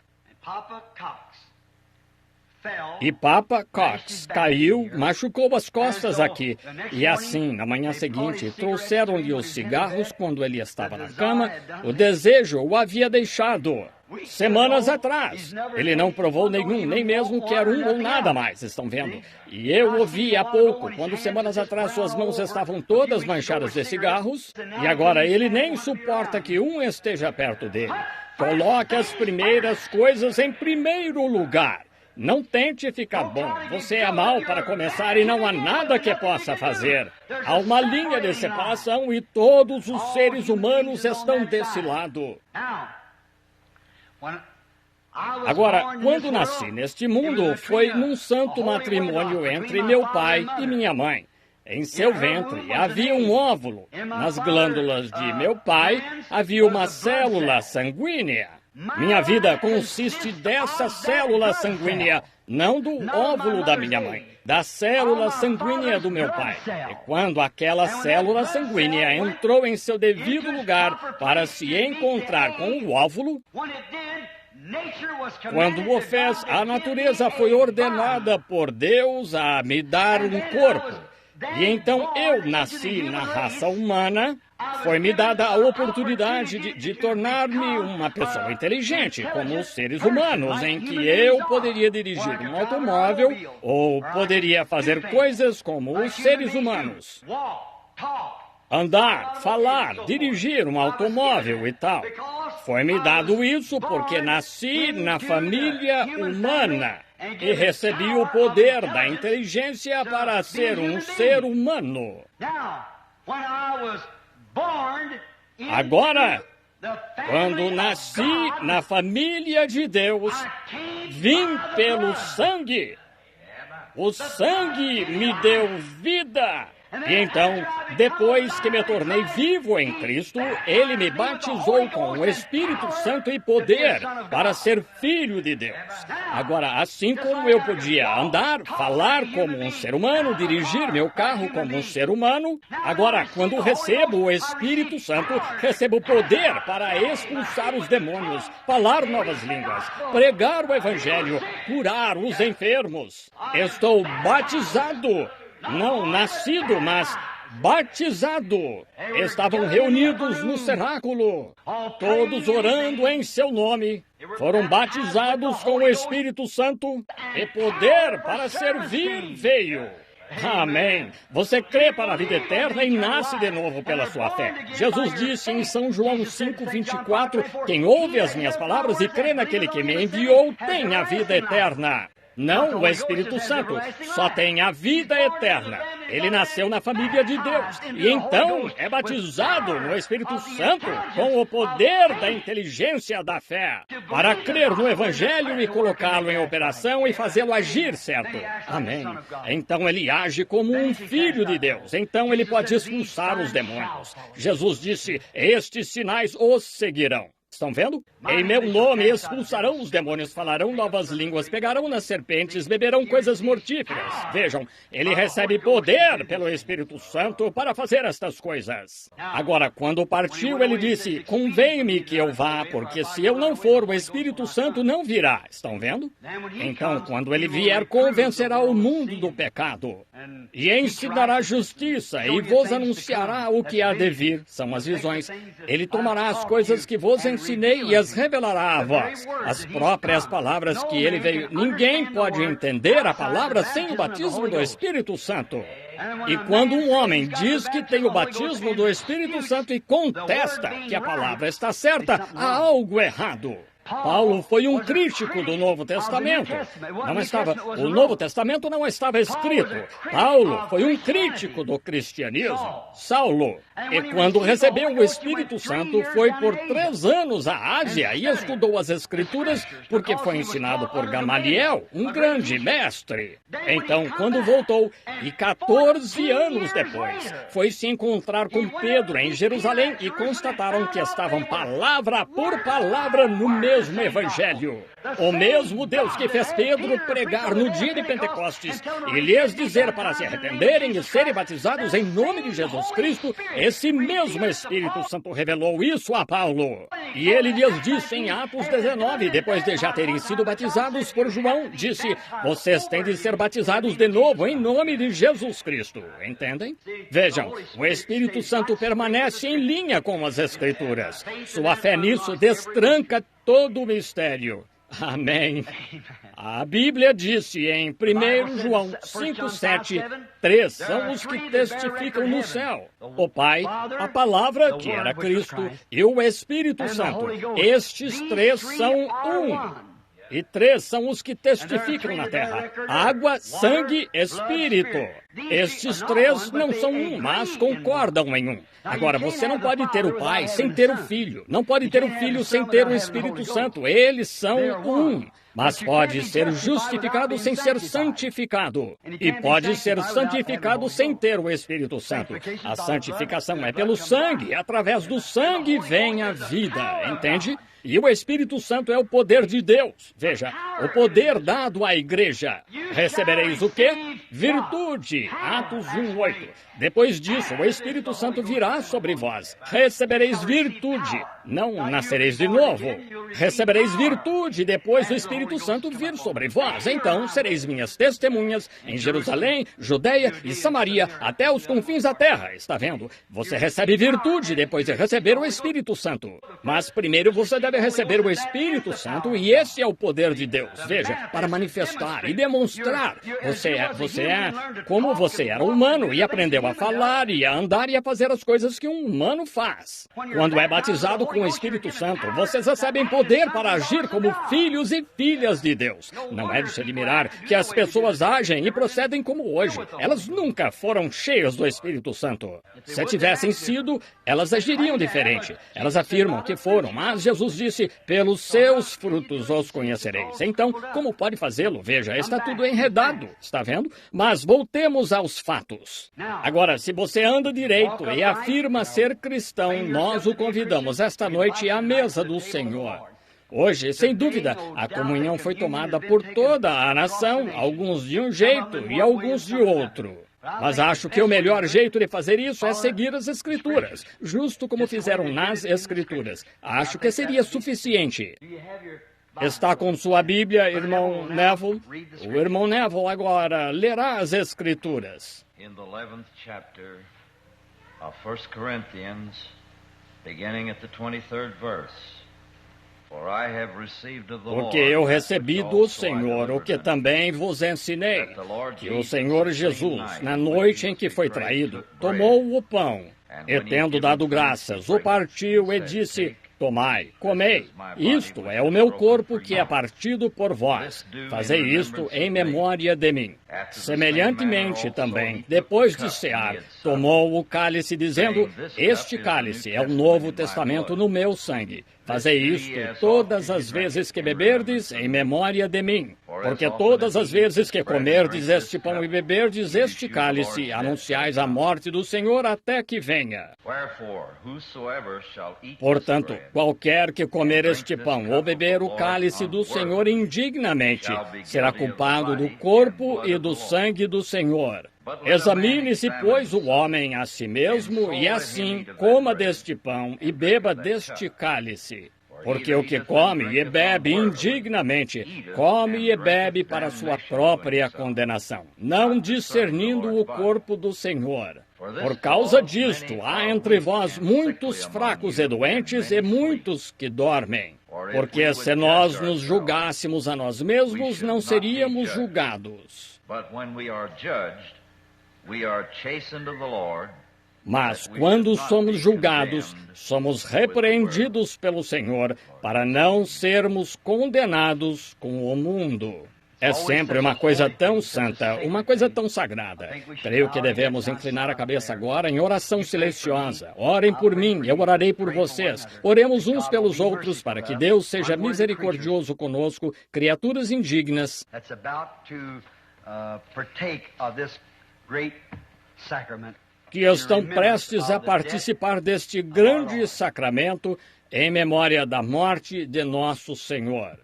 E Papa Cox caiu, machucou as costas aqui. E assim, na manhã seguinte, trouxeram-lhe os cigarros quando ele estava na cama. O desejo o havia deixado. Semanas atrás. Ele não provou nenhum, nem mesmo quer um ou nada mais, estão vendo? E eu ouvi há pouco, quando semanas atrás suas mãos estavam todas manchadas de cigarros, e agora ele nem suporta que um esteja perto dele. Coloque as primeiras coisas em primeiro lugar. Não tente ficar bom. Você é mau para começar e não há nada que possa fazer. Há uma linha de separação e todos os seres humanos estão desse lado. Agora, quando nasci neste mundo, foi num santo matrimônio entre meu pai e minha mãe. Em seu ventre havia um óvulo. Nas glândulas de meu pai havia uma célula sanguínea. Minha vida consiste dessa célula sanguínea, não do óvulo da minha mãe, da célula sanguínea do meu pai. E quando aquela célula sanguínea entrou em seu devido lugar para se encontrar com o óvulo, quando o fez, a natureza foi ordenada por Deus a me dar um corpo. E então eu nasci na raça humana. Foi-me dada a oportunidade de tornar-me uma pessoa inteligente, como os seres humanos, em que eu poderia dirigir um automóvel ou poderia fazer coisas como os seres humanos. Andar, falar, dirigir um automóvel e tal. Foi-me dado isso porque nasci na família humana e recebi o poder da inteligência para ser um ser humano. Agora, quando nasci na família de Deus, vim pelo sangue. O sangue me deu vida. E então, depois que me tornei vivo em Cristo, Ele me batizou com o Espírito Santo e poder para ser filho de Deus. Agora, assim como eu podia andar, falar como um ser humano, dirigir meu carro como um ser humano, agora, quando recebo o Espírito Santo, recebo poder para expulsar os demônios, falar novas línguas, pregar o Evangelho, curar os enfermos. Estou batizado. Não nascido, mas batizado. Estavam reunidos no cenáculo, todos orando em seu nome. Foram batizados com o Espírito Santo e poder para servir veio. Amém. Você crê para a vida eterna e nasce de novo pela sua fé. Jesus disse em São João 5:24, quem ouve as minhas palavras e crê naquele que me enviou tem a vida eterna. Não o Espírito Santo, só tem a vida eterna. Ele nasceu na família de Deus e então é batizado no Espírito Santo com o poder da inteligência da fé para crer no Evangelho e colocá-lo em operação e fazê-lo agir certo. Amém. Então ele age como um filho de Deus. Então ele pode expulsar os demônios. Jesus disse, estes sinais os seguirão. Estão vendo? Em meu nome expulsarão os demônios, falarão novas línguas, pegarão nas serpentes, beberão coisas mortíferas. Vejam, ele recebe poder pelo Espírito Santo para fazer estas coisas. Agora, quando partiu, ele disse, convém-me que eu vá, porque se eu não for, o Espírito Santo não virá. Estão vendo? Então, quando ele vier, convencerá o mundo do pecado e ensinará justiça e vos anunciará o que há de vir. São as visões. Ele tomará as coisas que vos ensinei e as revelará a vós. As próprias palavras que ele veio. Ninguém pode entender a palavra sem o batismo do Espírito Santo. E quando um homem diz que tem o batismo do Espírito Santo e contesta que a palavra está certa, há algo errado. Paulo foi um crítico do Novo Testamento. O Novo Testamento não estava escrito. Paulo foi um crítico do cristianismo. Saulo. E quando recebeu o Espírito Santo, foi por 3 anos à Ásia e estudou as Escrituras, porque foi ensinado por Gamaliel, um grande mestre. Então, quando voltou, e 14 anos depois, foi se encontrar com Pedro em Jerusalém e constataram que estavam palavra por palavra no mesmo Evangelho. O mesmo Deus que fez Pedro pregar no dia de Pentecostes e lhes dizer para se arrependerem e serem batizados em nome de Jesus Cristo, esse mesmo Espírito Santo revelou isso a Paulo. E ele lhes disse em Atos 19, depois de já terem sido batizados por João, disse: vocês têm de ser batizados de novo em nome de Jesus Cristo. Entendem? Vejam, o Espírito Santo permanece em linha com as Escrituras. Sua fé nisso destranca todo o mistério. Amém. A Bíblia disse em 1 João 5:7, 3 são os que testificam no céu: o Pai, a Palavra, que era Cristo, e o Espírito Santo. Estes 3 são um. E 3 são os que testificam na terra: água, sangue, espírito. Estes 3 não são um, mas concordam em um. Agora, você não pode ter o Pai sem ter o Filho. Não pode ter o Filho sem ter o Espírito Santo. Eles são um. Mas pode ser justificado sem ser santificado. E pode ser santificado sem ter o Espírito Santo. A santificação é pelo sangue. Através do sangue vem a vida. Entende? E o Espírito Santo é o poder de Deus. Veja, o poder dado à igreja. Recebereis o quê? Virtude. Atos 1:8. Depois disso, o Espírito Santo virá sobre vós. Recebereis virtude. Não nascereis de novo. Recebereis virtude depois do Espírito Santo vir sobre vós. Então sereis minhas testemunhas em Jerusalém, Judeia e Samaria, até os confins da terra. Está vendo? Você recebe virtude depois de receber o Espírito Santo. Mas primeiro você deve receber o Espírito Santo, e esse é o poder de Deus. Veja, para manifestar e demonstrar. Você é como você era humano e aprendeu a falar e a andar e a fazer as coisas que um humano faz. Quando é batizado com o Espírito Santo, vocês recebem poder para agir como filhos e filhas de Deus. Não é de se admirar que as pessoas agem e procedem como hoje. Elas nunca foram cheias do Espírito Santo. Se tivessem sido, elas agiriam diferente. Elas afirmam que foram, mas Jesus disse: pelos seus frutos os conhecereis. Então, como pode fazê-lo? Veja, está tudo enredado, está vendo? Mas voltemos aos fatos. Agora, se você anda direito e afirma ser cristão, nós o convidamos esta noite à mesa do Senhor. Hoje, sem dúvida, a comunhão foi tomada por toda a nação, alguns de um jeito e alguns de outro. Mas acho que o melhor jeito de fazer isso é seguir as Escrituras, justo como fizeram nas Escrituras. Acho que seria suficiente. Está com sua Bíblia, irmão Neville? O irmão Neville agora lerá as Escrituras. In the 11th chapter of 1 Corinthians, beginning at the 23rd verse. Porque eu recebi do Senhor o que também vos ensinei, que o Senhor Jesus, na noite em que foi traído, tomou o pão, e tendo dado graças, o partiu e disse: tomai, comei, isto é o meu corpo que é partido por vós. Fazei isto em memória de mim. Semelhantemente também, depois de cear, tomou o cálice, dizendo: este cálice é o Novo Testamento no meu sangue. Fazei isto todas as vezes que beberdes em memória de mim. Porque todas as vezes que comerdes este pão e beberdes este cálice, anunciais a morte do Senhor até que venha. Portanto, qualquer que comer este pão ou beber o cálice do Senhor indignamente, será culpado do corpo e do sangue do Senhor. Examine-se, pois, o homem a si mesmo, e assim coma deste pão e beba deste cálice. Porque o que come e bebe indignamente, come e bebe para sua própria condenação, não discernindo o corpo do Senhor. Por causa disto, há entre vós muitos fracos e doentes e muitos que dormem. Porque se nós nos julgássemos a nós mesmos, não seríamos julgados. We are chastened of the Lord, Mas quando somos julgados, somos repreendidos pelo Senhor para não sermos condenados com o mundo. É sempre uma coisa tão santa, uma coisa tão sagrada. Creio que devemos inclinar a cabeça agora em oração silenciosa. Orem por mim, eu orarei por vocês. Oremos uns pelos outros para que Deus seja misericordioso conosco, criaturas indignas. Que estão prestes a participar deste grande sacramento em memória da morte de nosso Senhor.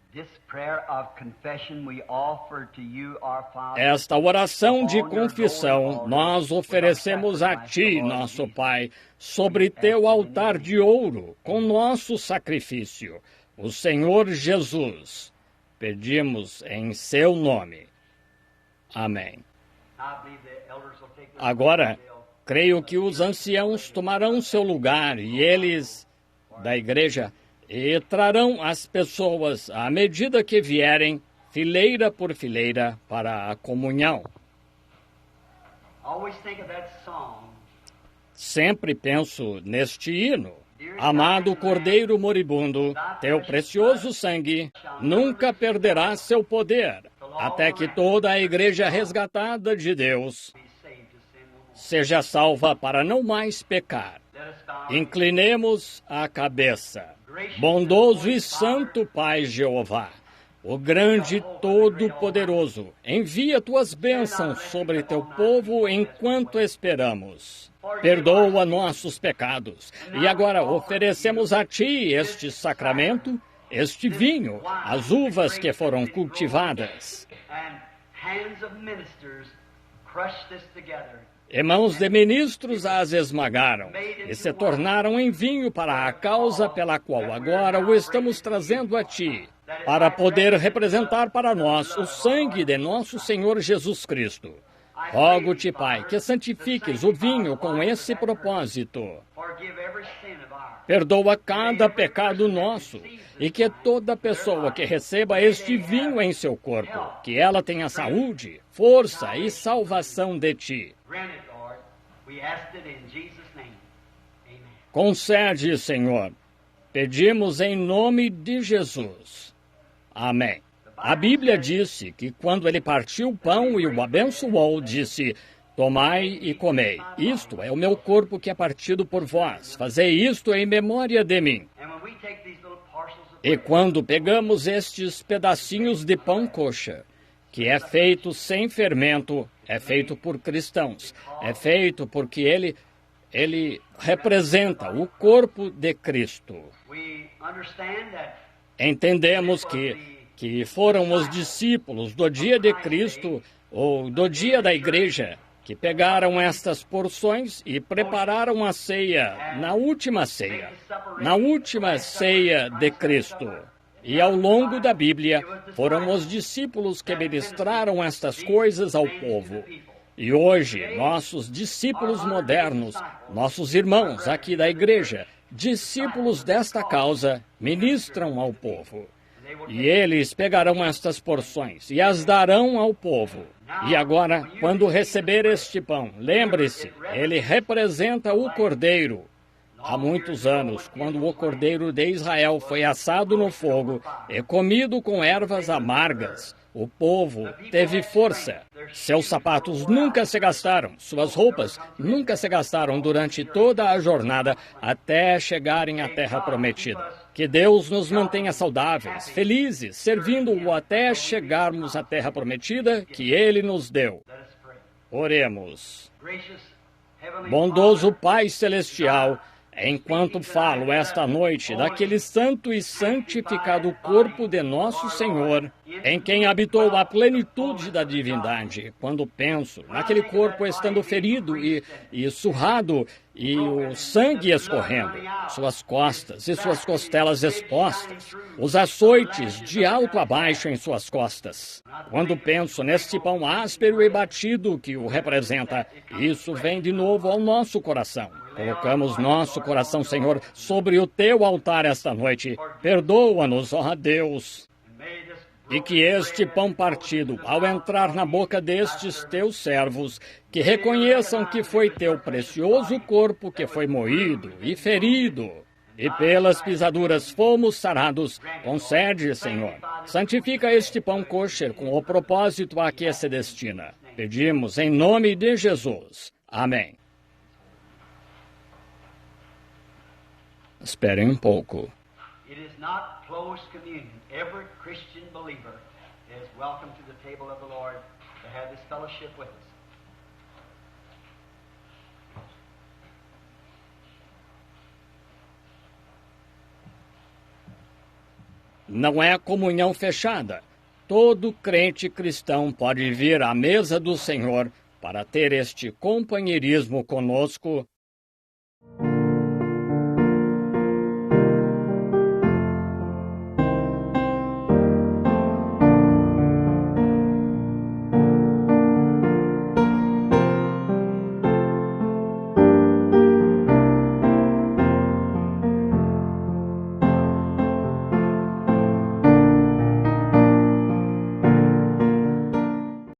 Esta oração de confissão nós oferecemos a Ti, nosso Pai, sobre Teu altar de ouro, com nosso sacrifício, o Senhor Jesus. Pedimos em Seu nome. Amém. Agora, creio que os anciãos tomarão seu lugar e eles, da igreja, e trarão as pessoas, à medida que vierem, fileira por fileira, para a comunhão. Sempre penso neste hino. Amado Cordeiro moribundo, teu precioso sangue nunca perderá seu poder, até que toda a igreja resgatada de Deus seja salva para não mais pecar. Inclinemos a cabeça. Bondoso e santo Pai Jeová, o grande Todo-Poderoso, envia tuas bênçãos sobre teu povo enquanto esperamos. Perdoa nossos pecados. E agora oferecemos a ti este sacramento, este vinho, as uvas que foram cultivadas. E mãos de ministros as esmagaram e se tornaram em vinho para a causa pela qual agora o estamos trazendo a ti, para poder representar para nós o sangue de nosso Senhor Jesus Cristo. Rogo-te, Pai, que santifiques o vinho com esse propósito. Perdoa cada pecado nosso e que toda pessoa que receba este vinho em seu corpo, que ela tenha saúde, força e salvação de ti. Concede, Senhor. Pedimos em nome de Jesus. Amém. A Bíblia disse que quando ele partiu o pão e o abençoou, disse: tomai e comei. Isto é o meu corpo que é partido por vós. Fazei isto em memória de mim. E quando pegamos estes pedacinhos de pão coxa, que é feito sem fermento, é feito por cristãos, é feito porque ele representa o corpo de Cristo. Entendemos que foram os discípulos do dia de Cristo, ou do dia da igreja, que pegaram estas porções e prepararam a ceia, na última ceia de Cristo. E ao longo da Bíblia, foram os discípulos que ministraram estas coisas ao povo. E hoje, nossos discípulos modernos, nossos irmãos aqui da igreja, discípulos desta causa, ministram ao povo. E eles pegarão estas porções e as darão ao povo. E agora, quando receber este pão, lembre-se, ele representa o Cordeiro. Há muitos anos, quando o Cordeiro de Israel foi assado no fogo e comido com ervas amargas, o povo teve força. Seus sapatos nunca se gastaram, suas roupas nunca se gastaram durante toda a jornada até chegarem à Terra Prometida. Que Deus nos mantenha saudáveis, felizes, servindo-o até chegarmos à Terra Prometida que Ele nos deu. Oremos. Bondoso Pai Celestial, enquanto falo esta noite daquele santo e santificado corpo de nosso Senhor, em quem habitou a plenitude da divindade, quando penso naquele corpo estando ferido e surrado e o sangue escorrendo, suas costas e suas costelas expostas, os açoites de alto a baixo em suas costas. Quando penso neste pão áspero e batido que o representa, isso vem de novo ao nosso coração. Colocamos nosso coração, Senhor, sobre o teu altar esta noite. Perdoa-nos, ó Deus. E que este pão partido, ao entrar na boca destes teus servos, que reconheçam que foi teu precioso corpo que foi moído e ferido, e pelas pisaduras fomos sarados, concede, Senhor. Santifica este pão kosher com o propósito a que se destina. Pedimos em nome de Jesus. Amém. Esperem um pouco. It is not closed communion. Every Christian believer is welcome to the table of the Lord to have this fellowship with us. Não é comunhão fechada. Todo crente cristão pode vir à mesa do Senhor para ter este companheirismo conosco